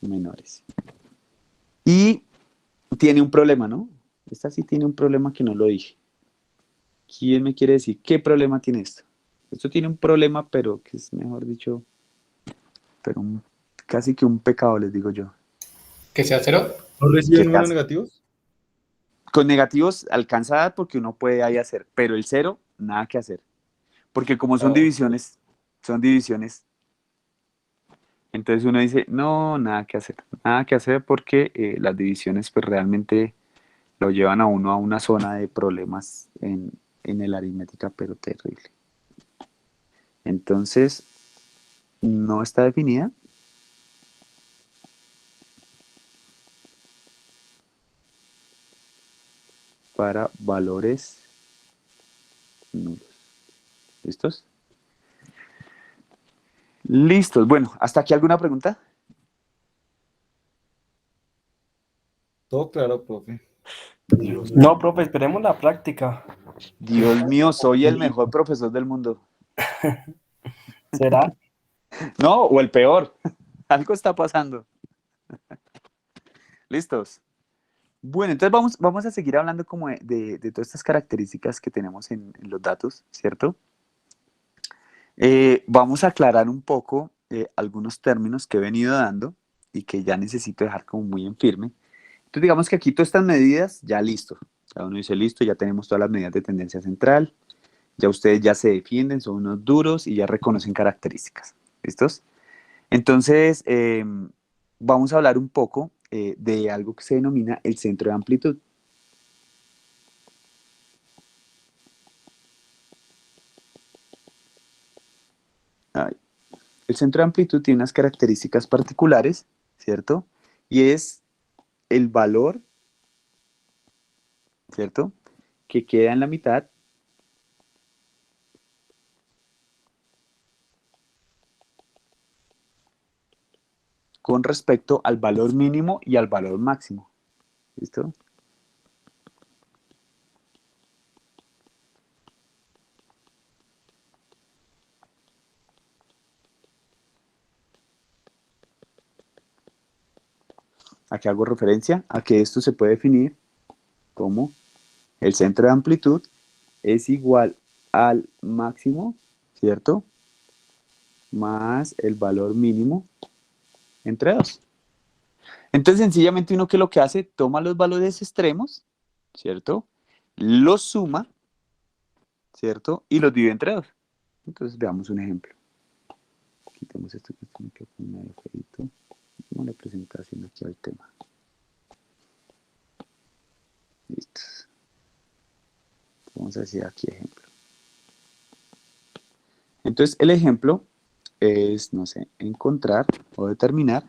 menores. Y tiene un problema, ¿no? Esta sí tiene un problema que no lo dije. ¿Quién me quiere decir qué problema tiene esto? Esto tiene un problema, pero que es, mejor dicho, pero casi que un pecado, les digo yo.
¿Que sea cero?
¿No recibe
Que
números
casi.
negativos?
Con negativos alcanza a dar porque uno puede ahí hacer, pero el cero, nada que hacer. Porque como son divisiones, entonces uno dice, no, nada que hacer porque las divisiones pues realmente lo llevan a uno a una zona de problemas en el aritmética, pero terrible. Entonces, no está definida. Para valores nulos. ¿Listos? Listos. Bueno, ¿hasta aquí alguna pregunta?
Todo claro, profe.
No, profe, esperemos la práctica.
Dios mío, soy el mejor profesor del mundo.
¿Será?
No, o el peor. Algo está pasando. ¿Listos? Bueno, entonces vamos a seguir hablando como de todas estas características que tenemos en los datos, ¿cierto? Vamos a aclarar un poco algunos términos que he venido dando y que ya necesito dejar como muy en firme. Entonces digamos que aquí todas estas medidas, ya listo. Ya uno dice listo, ya tenemos todas las medidas de tendencia central, ya ustedes ya se defienden, son unos duros y ya reconocen características. ¿Listos? Entonces, vamos a hablar un poco de algo que se denomina el centro de amplitud. Ay. El centro de amplitud tiene unas características particulares, ¿cierto? Y es el valor, ¿cierto? Que queda en la mitad con respecto al valor mínimo y al valor máximo. ¿Listo? Aquí hago referencia a que esto se puede definir como el centro de amplitud es igual al máximo, ¿cierto? Más el valor mínimo entre 2. Entonces, sencillamente uno que lo que hace, toma los valores extremos, ¿cierto? Los suma, ¿cierto? Y los divide entre 2. Entonces, veamos un ejemplo. Quitemos esto que tiene que poner el jueguito. Como la presentación aquí al tema. Listo. Vamos a decir aquí ejemplo. Entonces, el ejemplo es, no sé, encontrar o determinar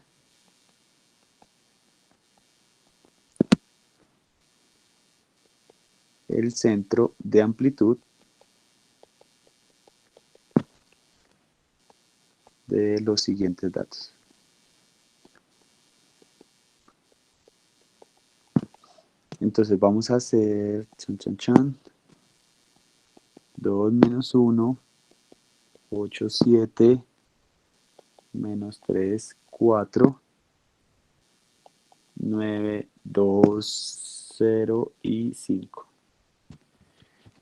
el centro de amplitud de los siguientes datos. Entonces vamos a hacer 2 menos 1, 8, 7, menos 3, 4, 9, 2, 0 y 5.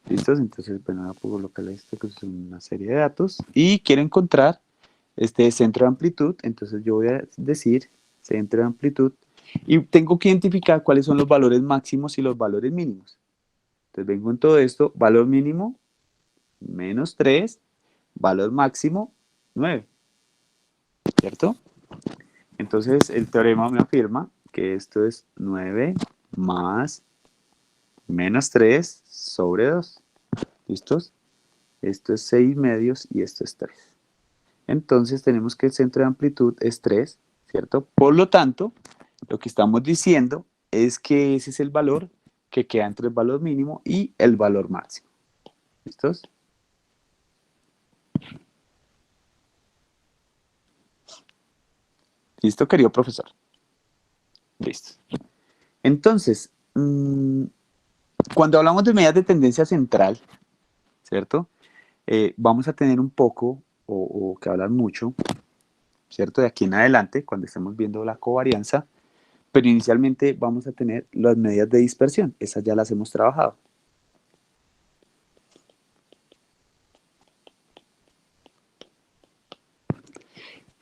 ¿Listos? Entonces, bueno, ahora puedo colocar esto que es una serie de datos y quiero encontrar este centro de amplitud. Entonces yo voy a decir centro de amplitud y tengo que identificar cuáles son los valores máximos y los valores mínimos. Entonces vengo en todo esto, valor mínimo, menos 3, valor máximo, 9. ¿Cierto? Entonces el teorema me afirma que esto es 9 más menos 3 sobre 2. ¿Listos? Esto es 6 medios y esto es 3. Entonces tenemos que el centro de amplitud es 3, ¿cierto? Por lo tanto, lo que estamos diciendo es que ese es el valor que queda entre el valor mínimo y el valor máximo. ¿Listos? ¿Listo, querido profesor? Listo. Entonces, cuando hablamos de medidas de tendencia central, ¿cierto? Vamos a tener un poco, o que hablar mucho, ¿cierto? De aquí en adelante, cuando estemos viendo la covarianza, pero inicialmente vamos a tener las medidas de dispersión. Esas ya las hemos trabajado.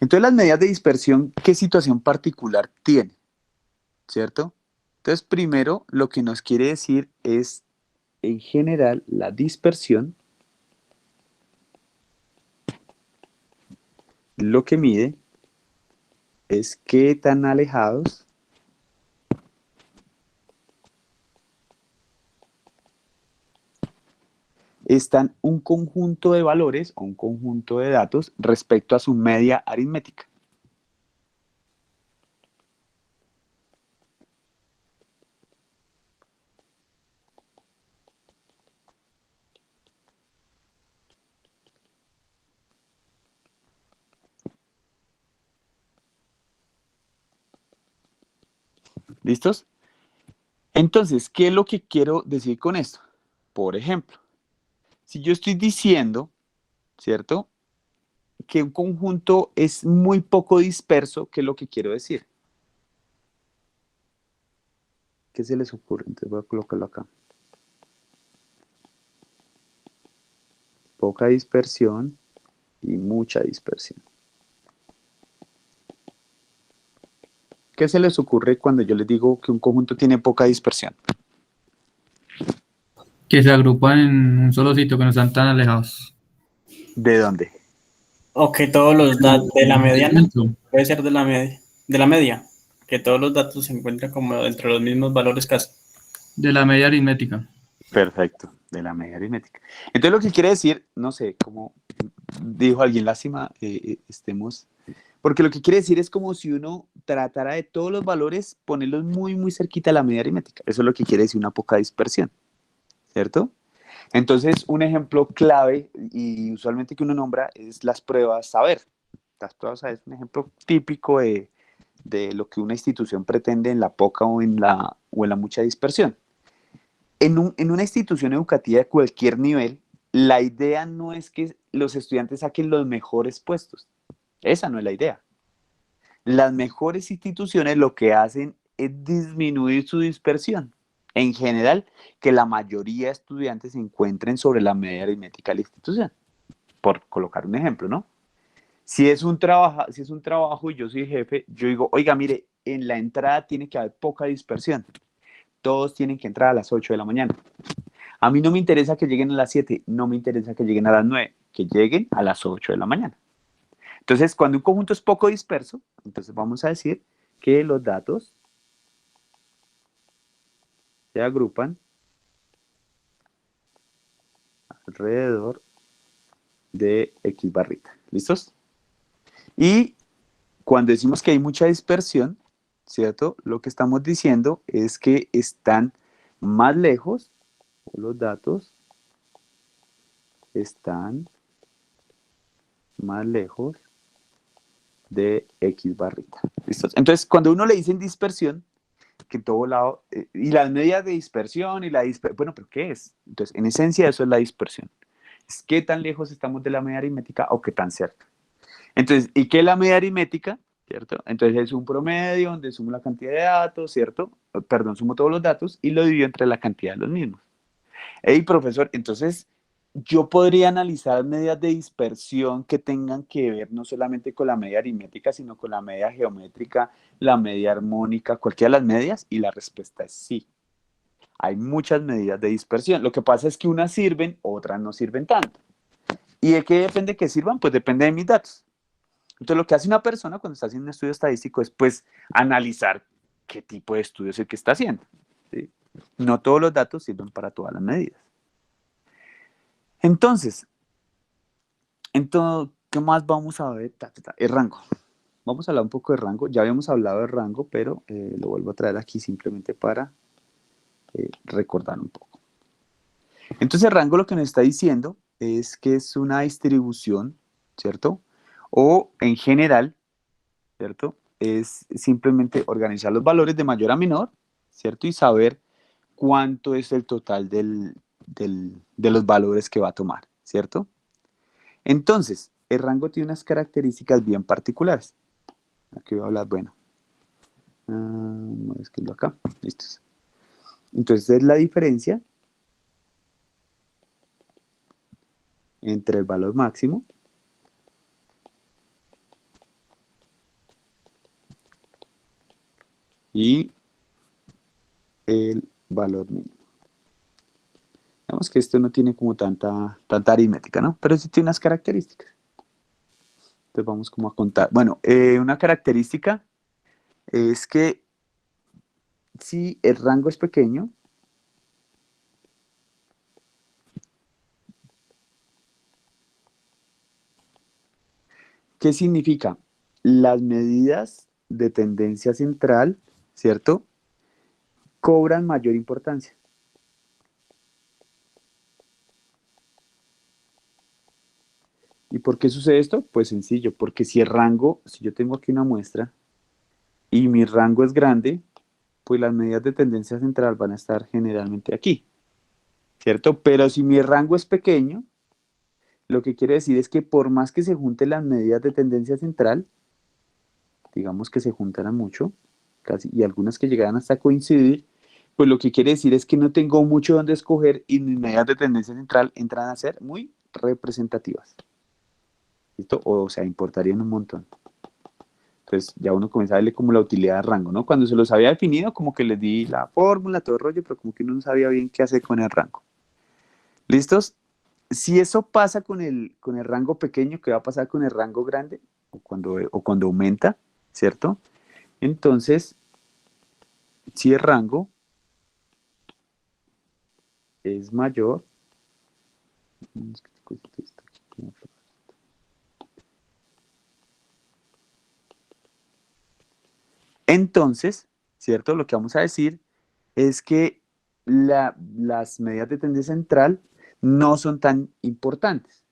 Entonces, las medidas de dispersión, ¿qué situación particular tienen? ¿Cierto? Entonces, primero, lo que nos quiere decir es, en general, la dispersión, lo que mide es qué tan alejados están un conjunto de valores o un conjunto de datos respecto a su media aritmética. ¿Listos? Entonces, ¿qué es lo que quiero decir con esto? Por ejemplo, si yo estoy diciendo, ¿cierto?, que un conjunto es muy poco disperso, ¿qué es lo que quiero decir? ¿Qué se les ocurre? Entonces voy a colocarlo acá. Poca dispersión y mucha dispersión. ¿Qué se les ocurre cuando yo les digo que un conjunto tiene poca dispersión?
Que se agrupan en un solo sitio, que no están tan alejados.
¿De dónde?
O que todos los datos de la mediana, puede ser de la media, que todos los datos se encuentran como entre los mismos valores casi.
De la media aritmética.
Perfecto, de la media aritmética. Entonces lo que quiere decir, no sé, como dijo alguien, lástima, estemos... Porque lo que quiere decir es como si uno tratara de todos los valores ponerlos muy, muy cerquita a la media aritmética. Eso es lo que quiere decir una poca dispersión, ¿cierto? Entonces, un ejemplo clave y usualmente que uno nombra es las pruebas saber. Las pruebas saber es un ejemplo típico de de lo que una institución pretende en la poca o en la mucha dispersión. En una institución educativa de cualquier nivel, la idea no es que los estudiantes saquen los mejores puestos. Esa no es la idea. Las mejores instituciones lo que hacen es disminuir su dispersión. En general, que la mayoría de estudiantes se encuentren sobre la media aritmética de la institución. Por colocar un ejemplo, ¿no? Si es un trabajo y yo soy jefe, yo digo, oiga, mire, en la entrada tiene que haber poca dispersión. Todos tienen que entrar a las 8 de la mañana. A mí no me interesa que lleguen a las 7, no me interesa que lleguen a las 9, que lleguen a las 8 de la mañana. Entonces, cuando un conjunto es poco disperso, entonces vamos a decir que los datos se agrupan alrededor de X barrita. ¿Listos? Y cuando decimos que hay mucha dispersión, ¿cierto? Lo que estamos diciendo es que están más lejos, o los datos están más lejos de X barrita. ¿Listos? Entonces, cuando uno le dicen dispersión, que en todo lado, y las medidas de dispersión y la dispersión, bueno, ¿pero qué es? Entonces, en esencia eso es la dispersión. Es qué tan lejos estamos de la media aritmética o qué tan cerca. Entonces, ¿y qué es la media aritmética? ¿Cierto? Entonces es un promedio donde sumo la cantidad de datos, ¿cierto? Perdón, sumo todos los datos y lo divido entre la cantidad de los mismos. Hey, profesor, entonces yo podría analizar medidas de dispersión que tengan que ver no solamente con la media aritmética, sino con la media geométrica, la media armónica, cualquiera de las medias, y la respuesta es sí. Hay muchas medidas de dispersión. Lo que pasa es que unas sirven, otras no sirven tanto. ¿Y de qué depende que sirvan? Pues depende de mis datos. Entonces, lo que hace una persona cuando está haciendo un estudio estadístico es, pues, analizar qué tipo de estudio es el que está haciendo, ¿sí? No todos los datos sirven para todas las medidas. Entonces, ¿qué más vamos a ver? El rango. Vamos a hablar un poco de rango. Ya habíamos hablado de rango, pero lo vuelvo a traer aquí simplemente para recordar un poco. Entonces, el rango lo que nos está diciendo es que es una distribución, ¿cierto? O en general, ¿cierto? Es simplemente organizar los valores de mayor a menor, ¿cierto? Y saber cuánto es el total de los valores que va a tomar, ¿cierto? Entonces, el rango tiene unas características bien particulares. Aquí voy a hablar, bueno. Voy a escribirlo acá. Listo. Entonces, es la diferencia entre el valor máximo y el valor mínimo. Digamos que esto no tiene como tanta aritmética, ¿no? Pero sí tiene unas características. Entonces vamos como a contar. Bueno, una característica es que si el rango es pequeño, ¿qué significa? Las medidas de tendencia central, ¿cierto? Cobran mayor importancia. ¿Y por qué sucede esto? Pues sencillo, porque si yo tengo aquí una muestra y mi rango es grande, pues las medidas de tendencia central van a estar generalmente aquí, ¿cierto? Pero si mi rango es pequeño, lo que quiere decir es que por más que se junten las medidas de tendencia central, digamos que se juntaran mucho, casi, y algunas que llegaran hasta coincidir, pues lo que quiere decir es que no tengo mucho donde escoger y mis medidas de tendencia central entran a ser muy representativas. ¿Listo? O sea, importarían un montón. Entonces ya uno comienza a darle como la utilidad de rango, ¿no? Cuando se los había definido, como que les di la fórmula, todo el rollo, pero como que uno no sabía bien qué hacer con el rango. ¿Listos? Si eso pasa con el rango pequeño, ¿qué va a pasar con el rango grande? O cuando aumenta, ¿cierto? Entonces, si el rango es mayor, entonces, ¿cierto? Lo que vamos a decir es que las medidas de tendencia central no son tan importantes.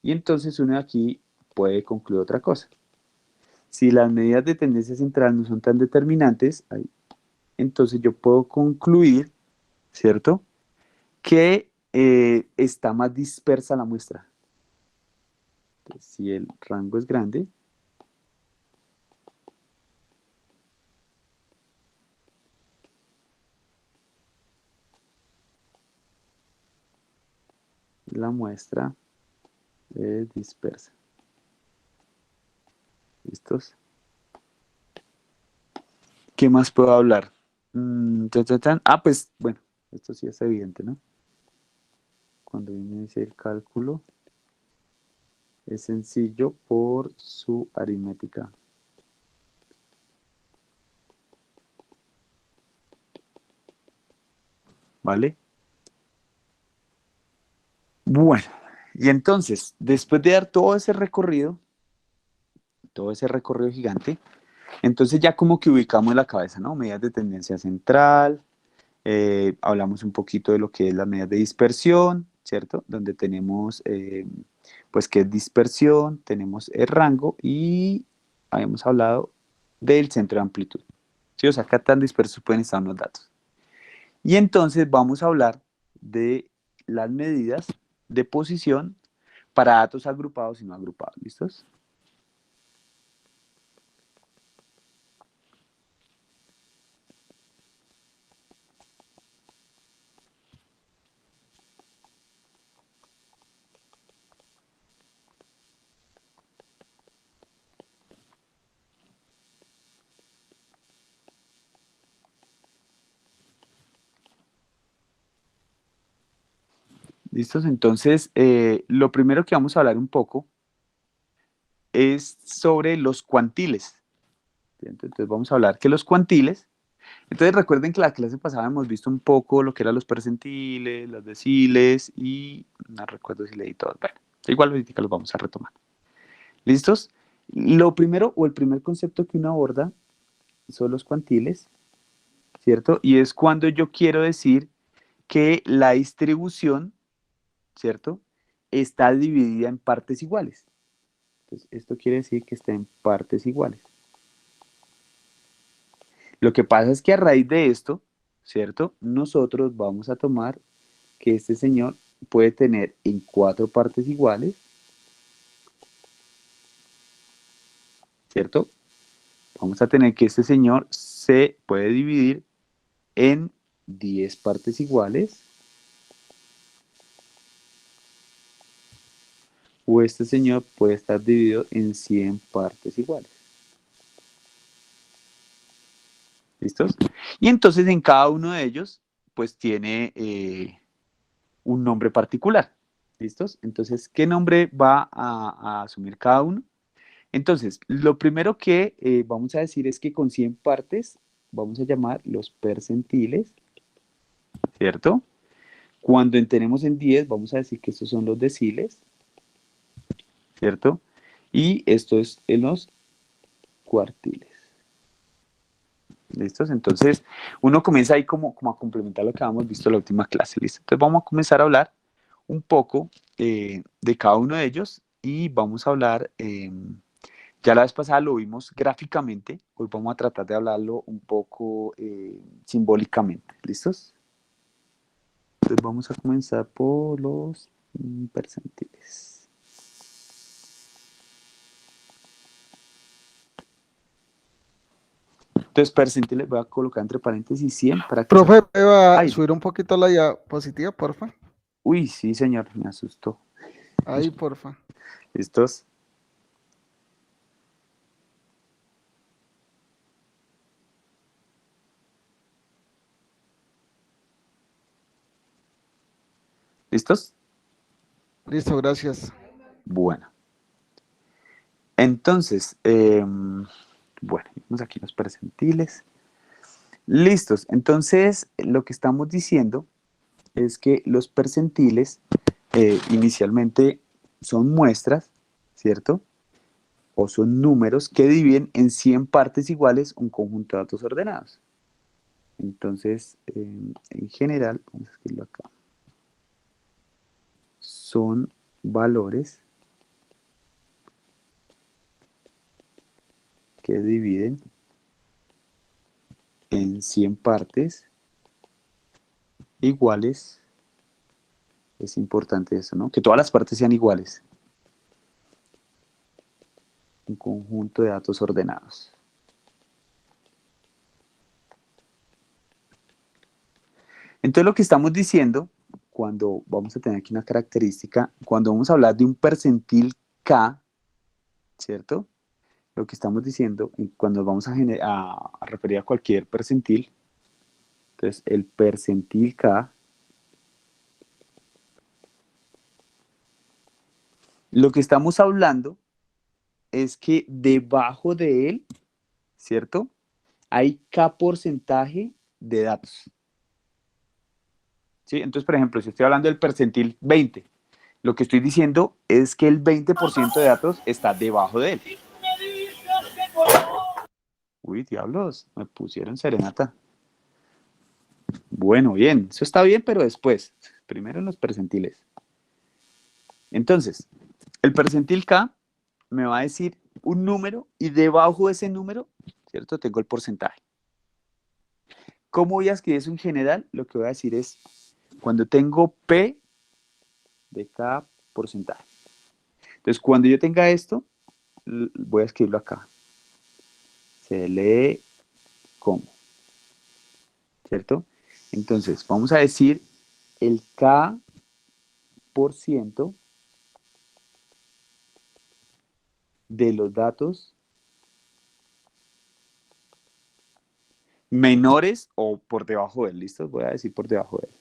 Y entonces uno aquí puede concluir otra cosa. Si las medidas de tendencia central no son tan determinantes, entonces yo puedo concluir, ¿cierto?, que está más dispersa la muestra. Entonces, si el rango es grande, la muestra es dispersa. ¿Listos? ¿Qué más puedo hablar? Pues bueno, esto sí es evidente, ¿no? Cuando viene a decir el cálculo, es sencillo por su aritmética. ¿Vale? Bueno, y entonces, después de dar todo ese recorrido gigante, entonces ya como que ubicamos en la cabeza, ¿no? Medidas de tendencia central, hablamos un poquito de lo que es la medida de dispersión, ¿cierto? Donde tenemos, pues, qué es dispersión, tenemos el rango y habíamos hablado del centro de amplitud. ¿Sí? O sea, acá tan dispersos pueden estar los datos. Y entonces vamos a hablar de las medidas de posición para datos agrupados y no agrupados. ¿Listos? ¿Listos? Entonces, lo primero que vamos a hablar un poco es sobre los cuantiles. Entonces vamos a hablar que los cuantiles, entonces recuerden que la clase pasada hemos visto un poco lo que eran los percentiles, los deciles y no recuerdo si leí todo. Bueno, igual ahorita los vamos a retomar. ¿Listos? Lo primero o el primer concepto que uno aborda son los cuantiles, ¿cierto? Y es cuando yo quiero decir que la distribución, ¿cierto?, está dividida en partes iguales. Entonces, esto quiere decir que está en partes iguales. Lo que pasa es que a raíz de esto, ¿cierto?, nosotros vamos a tomar que este señor puede tener en 4 partes iguales, ¿cierto? Vamos a tener que este señor se puede dividir en 10 partes iguales, o este señor puede estar dividido en 100 partes iguales. ¿Listos? Y entonces en cada uno de ellos, pues tiene un nombre particular. ¿Listos? Entonces, ¿qué nombre va a asumir cada uno? Entonces, lo primero que vamos a decir es que con 100 partes vamos a llamar los percentiles, ¿cierto? Cuando tenemos en 10, vamos a decir que estos son los deciles, ¿cierto? Y esto es en los cuartiles. ¿Listos? Entonces, uno comienza ahí como a complementar lo que habíamos visto en la última clase. ¿Listo? Entonces, vamos a comenzar a hablar un poco de cada uno de ellos y vamos a hablar, ya la vez pasada lo vimos gráficamente, hoy vamos a tratar de hablarlo un poco simbólicamente. ¿Listos? Entonces, vamos a comenzar por los percentiles. Entonces, percentiles voy a colocar entre paréntesis 100 para que...
Profe, ¿me va a
Ay.
subir un poquito la diapositiva, porfa?
Uy, sí, señor, me asustó.
Ahí, porfa.
¿Listos? ¿Listos?
Listo, gracias.
Bueno. Entonces, bueno, vamos aquí los percentiles. Listos. Entonces, lo que estamos diciendo es que los percentiles inicialmente son muestras, ¿cierto? O son números que dividen en 100 partes iguales un conjunto de datos ordenados. Entonces, en general, vamos a escribirlo acá. Son valores que dividen en 100 partes iguales. Es importante eso, ¿no? Que todas las partes sean iguales. Un conjunto de datos ordenados. Entonces lo que estamos diciendo, cuando vamos a tener aquí una característica, cuando vamos a hablar de un percentil K, ¿cierto? Lo que estamos diciendo, cuando vamos a referir a cualquier percentil, entonces el percentil K, lo que estamos hablando es que debajo de él, ¿cierto? Hay K porcentaje de datos. ¿Sí? Entonces, por ejemplo, si estoy hablando del percentil 20, lo que estoy diciendo es que el 20% de datos está debajo de él. Uy, diablos, me pusieron serenata. Bueno, bien, eso está bien, pero después. Primero en los percentiles. Entonces, el percentil K me va a decir un número y debajo de ese número, ¿cierto? Tengo el porcentaje. ¿Cómo voy a escribir eso en general? Lo que voy a decir es cuando tengo P de cada porcentaje. Entonces, cuando yo tenga esto, voy a escribirlo acá. Se lee como, ¿cierto? Entonces, vamos a decir el K por ciento de los datos menores o por debajo de él. ¿Listo? Voy a decir por debajo de él.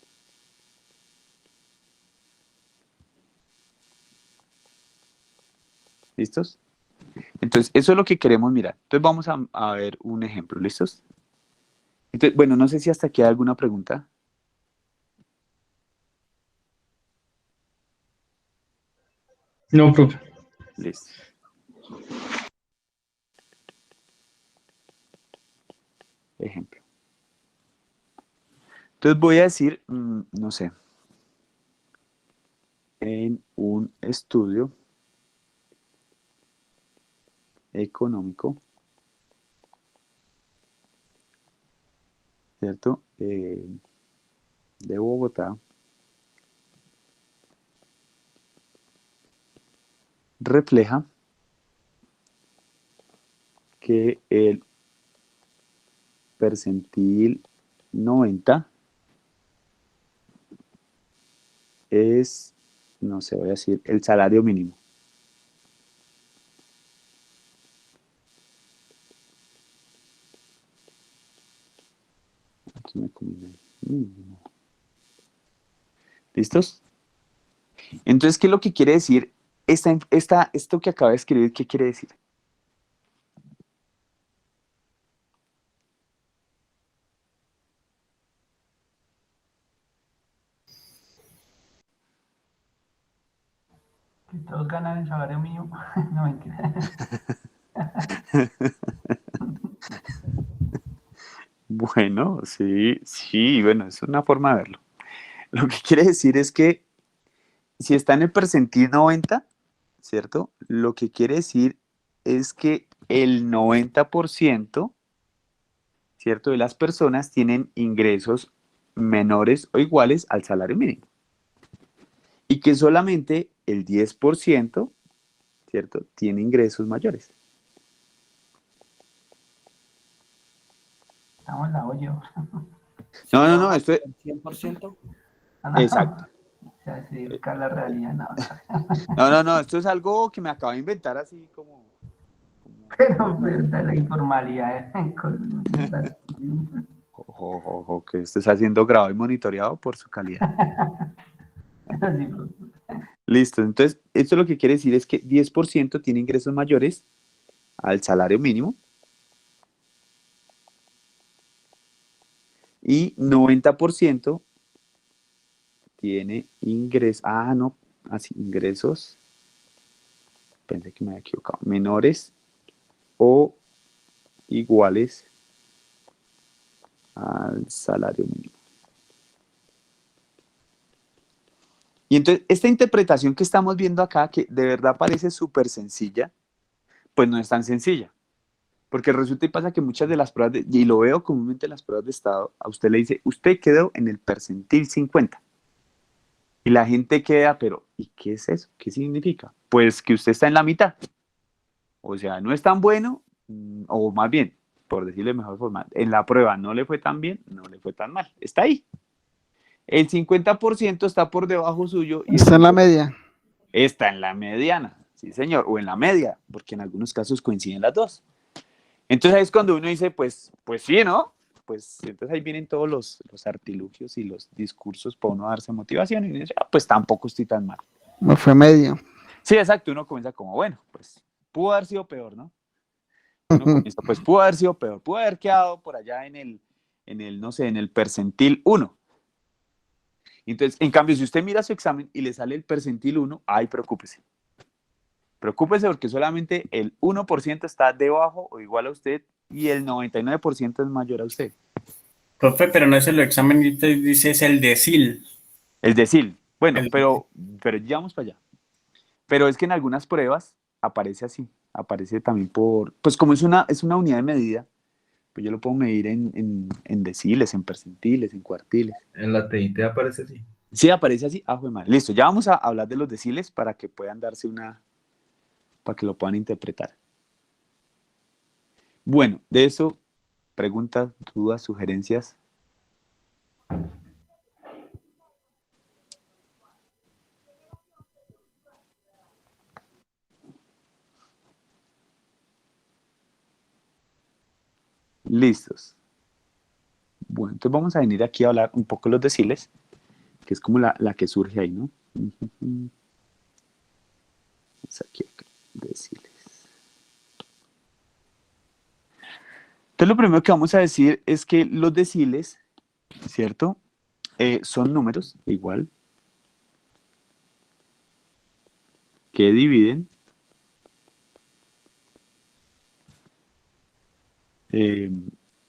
¿Listos? Entonces, eso es lo que queremos mirar. Entonces, vamos a ver un ejemplo. ¿Listos? Entonces, bueno, no sé si hasta aquí hay alguna pregunta.
No, profe.
Listo. Ejemplo. Entonces, voy a decir, no sé, en un estudio económico, ¿cierto? De Bogotá, refleja que el percentil 90 es, no sé, voy a decir, el salario mínimo. ¿Listos? Entonces, ¿qué es lo que quiere decir esto que acabo de escribir? ¿Qué quiere decir?
Que todos ganan el salario mínimo. No, mentira.
Bueno, sí, bueno, es una forma de verlo. Lo que quiere decir es que si está en el percentil 90, ¿cierto? Lo que quiere decir es que el 90%, ¿cierto?, de las personas tienen ingresos menores o iguales al salario mínimo. Y que solamente el 10%, ¿cierto?, tiene ingresos mayores.
Estamos en la olla.
No, esto es...
100%.
Exacto.
O sea, acerca la realidad, no.
No, esto es algo que me acabo de inventar así como...
Pero verdad, la informalidad.
Ojo, que esto está siendo grabado y monitoreado por su calidad. Listo, entonces, esto lo que quiere decir es que 10% tiene ingresos mayores al salario mínimo y 90% tiene ingresos, ingresos, pensé que me había equivocado, menores o iguales al salario mínimo. Y entonces, esta interpretación que estamos viendo acá, que de verdad parece súper sencilla, pues no es tan sencilla. Porque resulta y pasa que muchas de las pruebas, y lo veo comúnmente en las pruebas de estado, a usted le dice, usted quedó en el percentil 50. Y la gente queda, pero ¿y qué es eso? ¿Qué significa? Pues que usted está en la mitad. O sea, no es tan bueno, o más bien, por decirlo de mejor forma, en la prueba no le fue tan bien, no le fue tan mal. Está ahí. El 50% está por debajo suyo. Y
Está en la media.
está en la mediana, sí señor, o en la media, porque en algunos casos coinciden las dos. Entonces ahí es cuando uno dice, pues sí, ¿no? Pues entonces ahí vienen todos los artilugios y los discursos para uno darse motivación y uno dice, pues tampoco estoy tan mal.
Me fue medio.
Sí, exacto, uno comienza como, bueno, pues pudo haber sido peor, ¿no? Uno comienza, pues pudo haber sido peor, pudo haber quedado por allá en el no sé, en el percentil 1. Entonces, en cambio, si usted mira su examen y le sale el percentil 1, ay, preocúpese. Preocúpese porque solamente el 1% está debajo o igual a usted y el 99% es mayor a usted.
Profe, pero no es el examen, dice es el decil.
El decil. Bueno, pero ya vamos para allá. Pero es que en algunas pruebas aparece así. Aparece también pues como es una unidad de medida, pues yo lo puedo medir en deciles, en percentiles, en cuartiles.
En la TIT aparece así.
Sí, aparece así. Ah, madre. Listo, ya vamos a hablar de los deciles para que puedan darse para que lo puedan interpretar. Bueno, de eso, preguntas, dudas, sugerencias. Listos. Bueno, entonces vamos a venir aquí a hablar un poco de los deciles, que es como la que surge ahí, ¿no? Es aquí, deciles. Entonces lo primero que vamos a decir es que los deciles, ¿cierto? Son números, igual, que dividen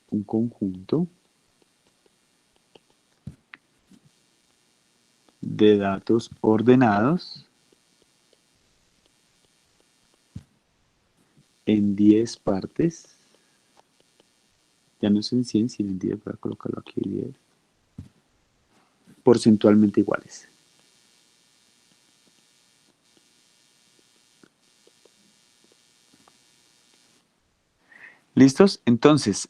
un conjunto de datos ordenados en 10 partes. Ya no es en 100, sino en 10, voy a colocarlo aquí, 10, porcentualmente iguales. ¿Listos? Entonces,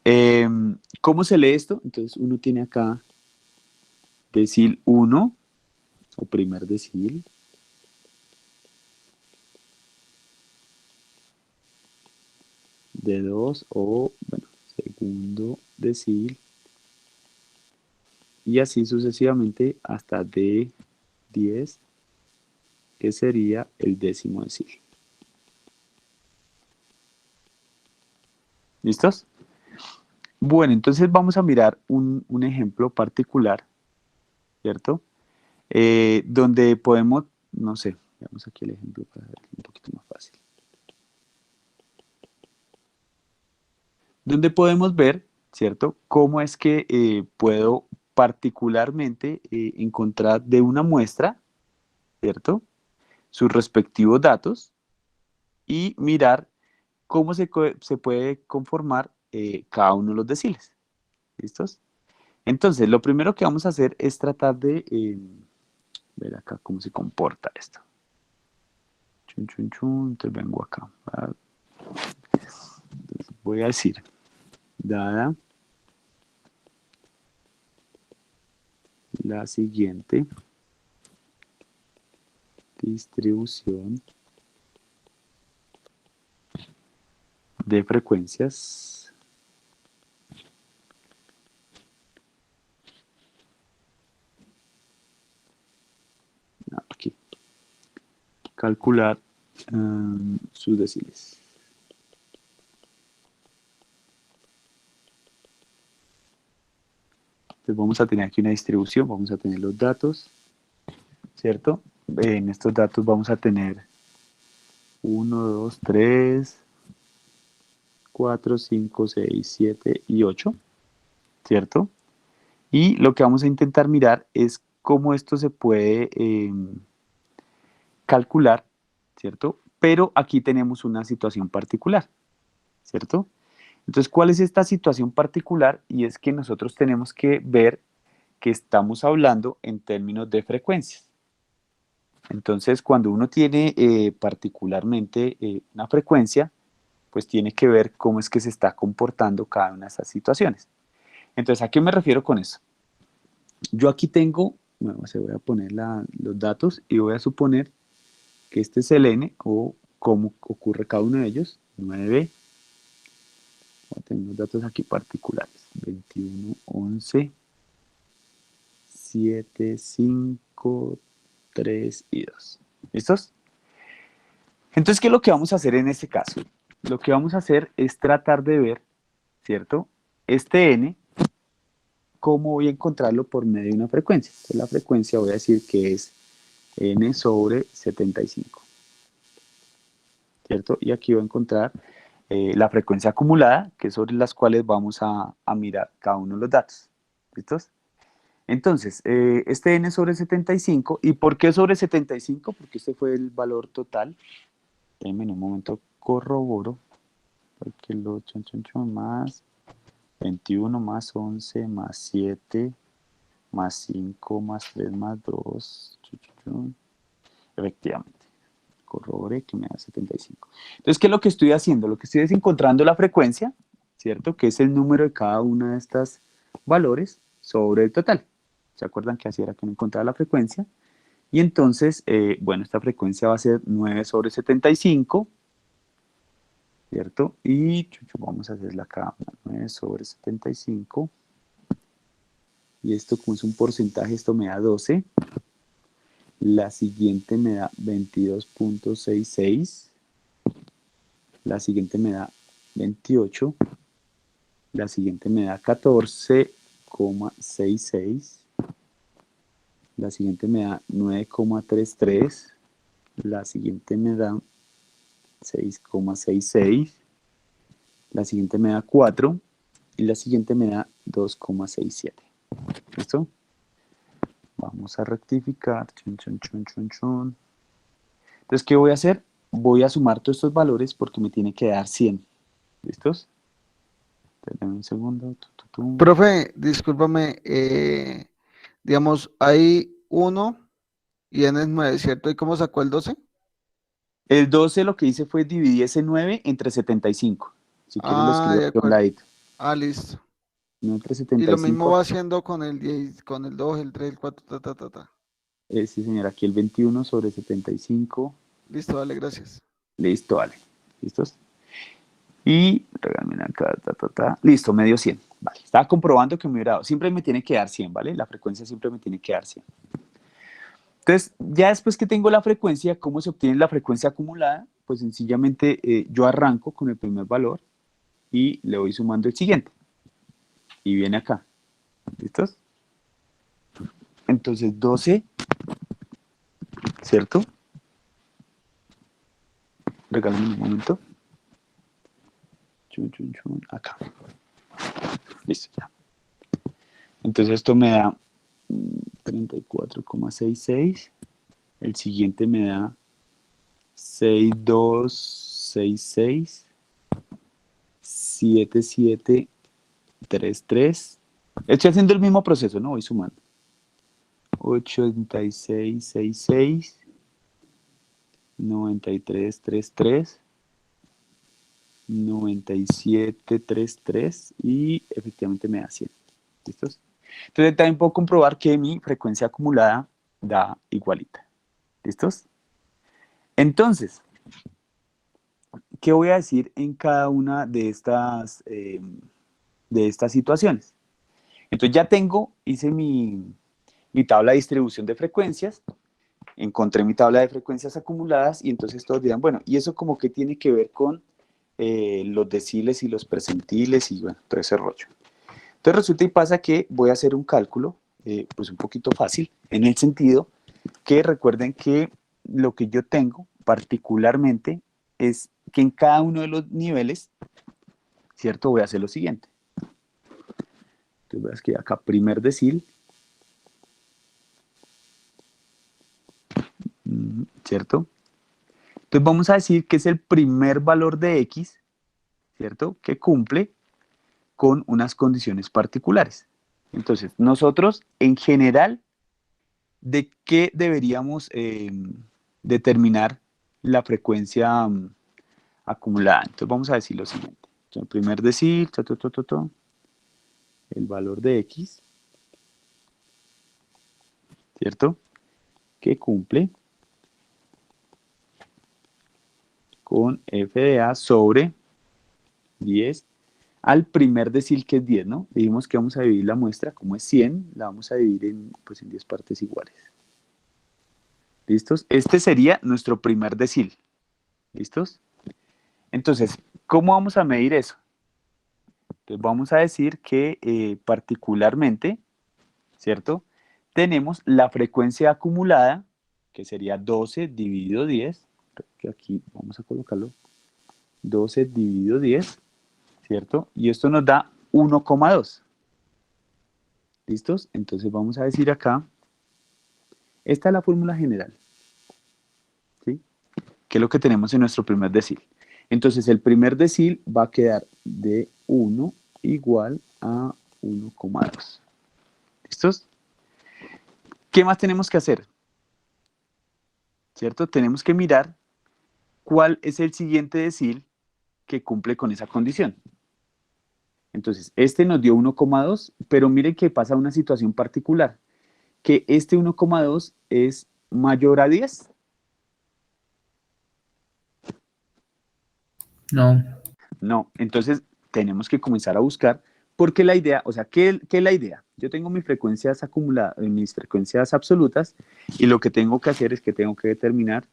¿cómo se lee esto? Entonces uno tiene acá decil 1, o primer decil. De 2, o, bueno, segundo decil. Y así sucesivamente hasta D10, que sería el décimo decil. ¿Listos? Bueno, entonces vamos a mirar un ejemplo particular, ¿cierto? Donde podemos, no sé, veamos aquí el ejemplo para ver un poquito más fácil. Donde podemos ver, ¿cierto? Cómo es que puedo particularmente encontrar de una muestra, ¿cierto? Sus respectivos datos y mirar cómo se puede conformar cada uno de los deciles. ¿Listos? Entonces, lo primero que vamos a hacer es tratar de ver acá cómo se comporta esto. Chun, chun, chun, entonces vengo acá. Entonces, voy a decir, dada la siguiente distribución de frecuencias, aquí, calcular sus deciles. Entonces vamos a tener aquí una distribución, vamos a tener los datos, ¿cierto? En estos datos vamos a tener 1, 2, 3, 4, 5, 6, 7 y 8, ¿cierto? Y lo que vamos a intentar mirar es cómo esto se puede calcular, ¿cierto? Pero aquí tenemos una situación particular, ¿cierto? Entonces, ¿cuál es esta situación particular? Y es que nosotros tenemos que ver que estamos hablando en términos de frecuencias. Entonces, cuando uno tiene particularmente una frecuencia, pues tiene que ver cómo es que se está comportando cada una de esas situaciones. Entonces, ¿a qué me refiero con eso? Yo aquí tengo, bueno, se voy a poner los datos y voy a suponer que este es el n o cómo ocurre cada uno de ellos. 9, voy a tener los datos aquí particulares. 21, 11, 7, 5, 3 y 2. ¿Listos? Entonces, ¿qué es lo que vamos a hacer en este caso? Lo que vamos a hacer es tratar de ver, ¿cierto? Este n, ¿cómo voy a encontrarlo por medio de una frecuencia? Entonces, la frecuencia voy a decir que es n sobre 75, ¿cierto? Y aquí voy a encontrar la frecuencia acumulada, que es sobre las cuales vamos a mirar cada uno de los datos. ¿Listos? Entonces, este n sobre 75, ¿y por qué sobre 75? Porque este fue el valor total. En un momento corroboro, porque lo más 21 más 11 más 7 más 5 más 3 más 2, efectivamente, corroboré que me da 75. Entonces, ¿qué es lo que estoy haciendo? Lo que estoy es encontrando la frecuencia, ¿cierto? Que es el número de cada una de estas valores sobre el total. ¿Se acuerdan que así era que me encontraba la frecuencia? Y entonces, bueno, esta frecuencia va a ser 9 sobre 75, ¿cierto? Y vamos a hacerla acá, 9 sobre 75. Y esto, como es un porcentaje, esto me da 12. La siguiente me da 22.66. La siguiente me da 28. La siguiente me da 14,66. La siguiente me da 9,33. La siguiente me da 6,66. La siguiente me da 4. Y la siguiente me da 2,67. ¿Listo? Vamos a rectificar. Entonces, ¿qué voy a hacer? Voy a sumar todos estos valores porque me tiene que dar 100. ¿Listos? Espérenme un segundo.
Profe, discúlpame, digamos, hay 1 y n es 9, ¿cierto? ¿Y cómo sacó el 12?
El 12 lo que hice fue dividir ese 9 entre 75. Si quieren lo escribo
de
aquí a un
acuerdo.
ladito.
Listo.
9 entre
Y lo mismo
75.
va haciendo con el 10, con el 2, el 3, el 4, ta.
Sí, señor, aquí el 21 sobre 75.
Listo, dale, gracias.
Listo, vale. ¿Listos? Y regálame acá, Listo, me dio 100. Vale, estaba comprobando que me hubiera dado. Siempre me tiene que dar 100, ¿vale? La frecuencia siempre me tiene que dar 100. Entonces, ya después que tengo la frecuencia, ¿cómo se obtiene la frecuencia acumulada? Pues sencillamente yo arranco con el primer valor y le voy sumando el siguiente. Y viene acá. ¿Listos? Entonces, 12, ¿cierto? Regálame un momento. Acá. Listo, ya. Entonces esto me da 34,66. El siguiente me da 6266. 7733. Estoy haciendo el mismo proceso, ¿no? Voy sumando. 8666. 9333. 9733 y efectivamente me da 100. ¿Listos? Entonces también puedo comprobar que mi frecuencia acumulada da igualita. ¿Listos? Entonces, ¿qué voy a decir en cada una de estas situaciones? Entonces ya hice mi tabla de distribución de frecuencias, encontré mi tabla de frecuencias acumuladas y entonces todos dirán, bueno, ¿y eso como que tiene que ver con los deciles y los percentiles y bueno, todo ese rollo? Entonces resulta y pasa que voy a hacer un cálculo, pues un poquito fácil, en el sentido que recuerden que lo que yo tengo particularmente es que en cada uno de los niveles, ¿cierto? Voy a hacer lo siguiente. Entonces voy a escribir acá primer decil, ¿cierto? Entonces vamos a decir que es el primer valor de X, ¿cierto? Que cumple con unas condiciones particulares. Entonces, nosotros, en general, ¿de qué deberíamos determinar la frecuencia acumulada? Entonces, vamos a decir lo siguiente. Entonces, el primer decil, el valor de X, ¿cierto? Que cumple con f de A sobre 10 al primer decil, que es 10, ¿no? Dijimos que vamos a dividir la muestra, como es 100, la vamos a dividir en 10 partes iguales. ¿Listos? Este sería nuestro primer decil. ¿Listos? Entonces, ¿cómo vamos a medir eso? Entonces, vamos a decir que particularmente, ¿cierto? Tenemos la frecuencia acumulada, que sería 12 dividido 10, que aquí vamos a colocarlo, 12 dividido 10, ¿cierto? Y esto nos da 1,2. ¿Listos? Entonces vamos a decir acá, esta es la fórmula general, ¿sí? Que es lo que tenemos en nuestro primer decil. Entonces el primer decil va a quedar de 1 igual a 1,2. ¿Listos? ¿Qué más tenemos que hacer? ¿Cierto? Tenemos que mirar cuál es el siguiente decil que cumple con esa condición. Entonces, este nos dio 1,2, pero miren que pasa una situación particular, que este 1,2 es mayor a 10.
No.
No, entonces tenemos que comenzar a buscar, porque la idea, o sea, ¿qué es la idea? Yo tengo mis frecuencias acumuladas, mis frecuencias absolutas, y lo que tengo que hacer es que tengo que determinar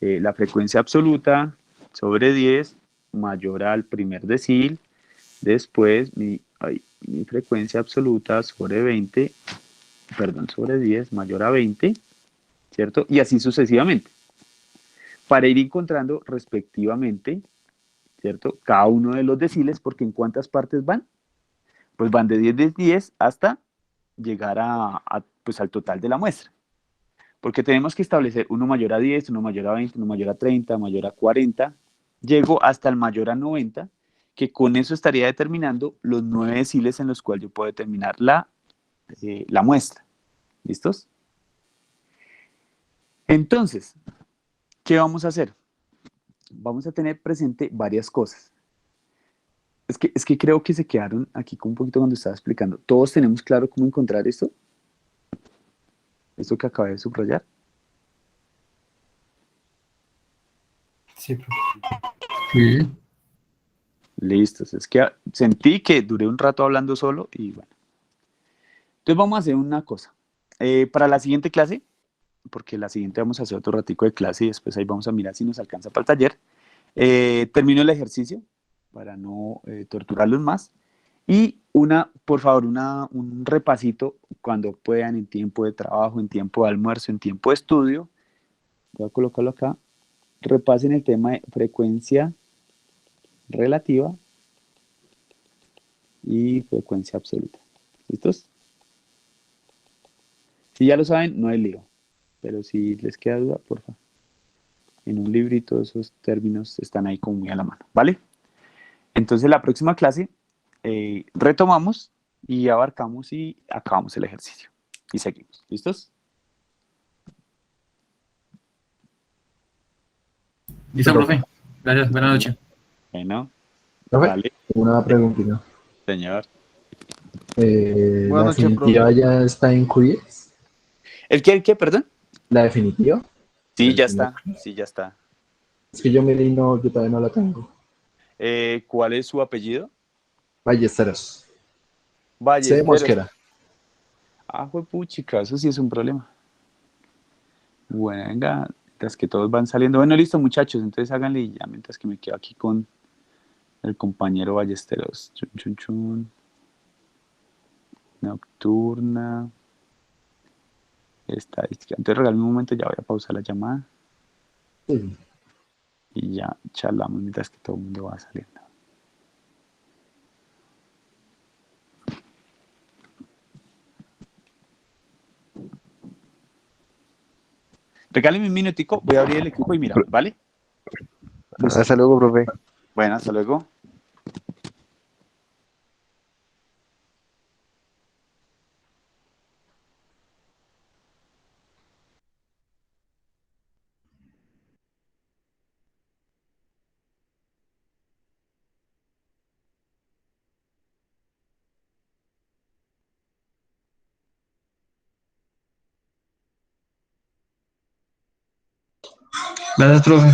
la frecuencia absoluta sobre 10 mayor al primer decil, después mi frecuencia absoluta sobre 20, perdón, sobre 10 mayor a 20, ¿cierto? Y así sucesivamente, para ir encontrando respectivamente, ¿cierto? Cada uno de los deciles, porque ¿en cuántas partes van? Pues van de 10 de 10 hasta llegar pues al total de la muestra. Porque tenemos que establecer uno mayor a 10, uno mayor a 20, uno mayor a 30, mayor a 40. Llego hasta el mayor a 90, que con eso estaría determinando los 9 deciles en los cuales yo puedo determinar la muestra. ¿Listos? Entonces, ¿qué vamos a hacer? Vamos a tener presente varias cosas. Es que creo que se quedaron aquí con un poquito cuando estaba explicando. ¿Todos tenemos claro cómo encontrar esto? ¿Esto que acabé de subrayar?
Sí, profe. Sí.
Listo. Es que sentí que duré un rato hablando solo y bueno. Entonces vamos a hacer una cosa. Para la siguiente clase, porque la siguiente vamos a hacer otro ratico de clase y después ahí vamos a mirar si nos alcanza para el taller. Termino el ejercicio para no torturarlos más. Y por favor, un repasito cuando puedan, en tiempo de trabajo, en tiempo de almuerzo, en tiempo de estudio. Voy a colocarlo acá. Repasen el tema de frecuencia relativa y frecuencia absoluta. ¿Listos? Si ya lo saben, no hay lío. Pero si les queda duda, por favor. En un librito esos términos están ahí como muy a la mano, ¿vale? Entonces la próxima clase retomamos y abarcamos y acabamos el ejercicio. Y seguimos. ¿Listos?
Listo, profe. Gracias, buenas noches.
Bueno.
Profe,
Vale.
una preguntita.
Señor.
¿La definitiva ya está en QIES?
¿El qué, perdón?
¿La definitiva?
Sí, ya está. Sí, ya está.
Es que yo yo todavía no la tengo.
¿Cuál es su apellido?
Ballesteros.
Ballesteros.
C. Mosquera.
Ah, puchica, eso sí es un problema. Bueno, venga, mientras que todos van saliendo. Bueno, listo, muchachos, entonces háganle ya, mientras que me quedo aquí con el compañero Ballesteros. Chun, chun, chun. Nocturna. Estadística. Entonces regálame un momento, ya voy a pausar la llamada.
Sí.
Y ya charlamos mientras que todo el mundo va saliendo. Regáleme un minutico, voy a abrir el equipo y mira, ¿vale?
Hasta luego, profe.
Bueno, hasta luego.
Gracias, profe.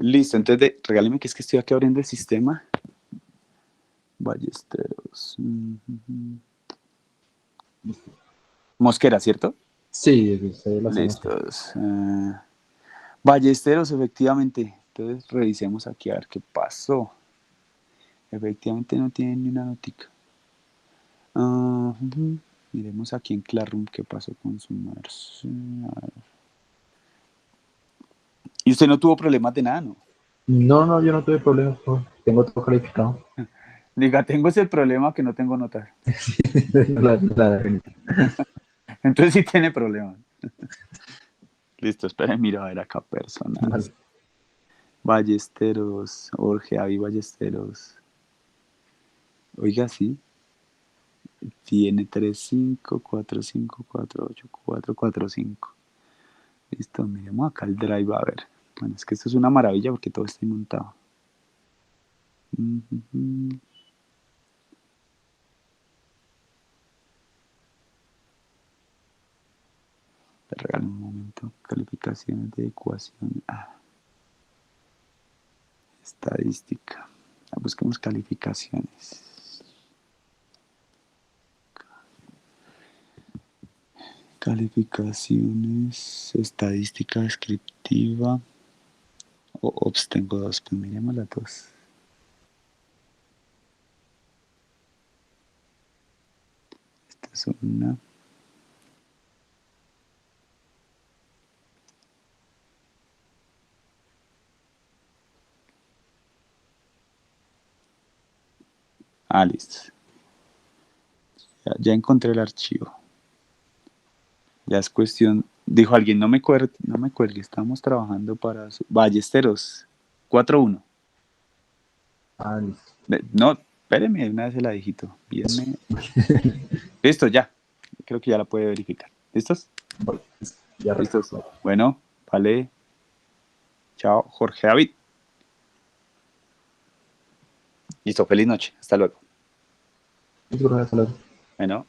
Listo, entonces regáleme que es que estoy aquí abriendo el sistema. Ballesteros. Mosquera, ¿cierto?
Sí, se la hacemos.
Listos. Ballesteros, efectivamente. Entonces revisemos aquí a ver qué pasó. Efectivamente no tiene ni una notica. Miremos aquí en Classroom qué pasó con su merced. Y usted no tuvo problemas de nada, ¿no?
No, yo no tuve problemas, profe. Tengo todo calificado.
Diga, tengo ese problema que no tengo notas.
La definitiva.
Entonces sí tiene problemas. Listo, esperen, miro a ver acá personas.
Vale.
Ballesteros, Jorge Avi Ballesteros. Oiga, sí. Tiene 3, 5, 4, 5, 4, 8, 4, 4, 5. Listo, miremos acá el drive a ver. Bueno, es que esto es una maravilla porque todo está montado. Te regalo un momento. Calificaciones de ecuación. Estadística. Busquemos calificaciones. Calificaciones, estadística descriptiva. Ops, tengo dos, pues miremos las dos. Esta es una. Listo. Ya encontré el archivo. Ya es cuestión. Dijo alguien, no me cuelgue, estamos trabajando para Ballesteros 4-1.
Listo.
No, espéreme, una vez se la digito. Listo, ya. Creo que ya la puede verificar. ¿Listos?
Vale, ya
¿Listos? Bueno, vale. Chao, Jorge David. Listo, feliz noche. Hasta luego.
Hasta luego.
Bueno.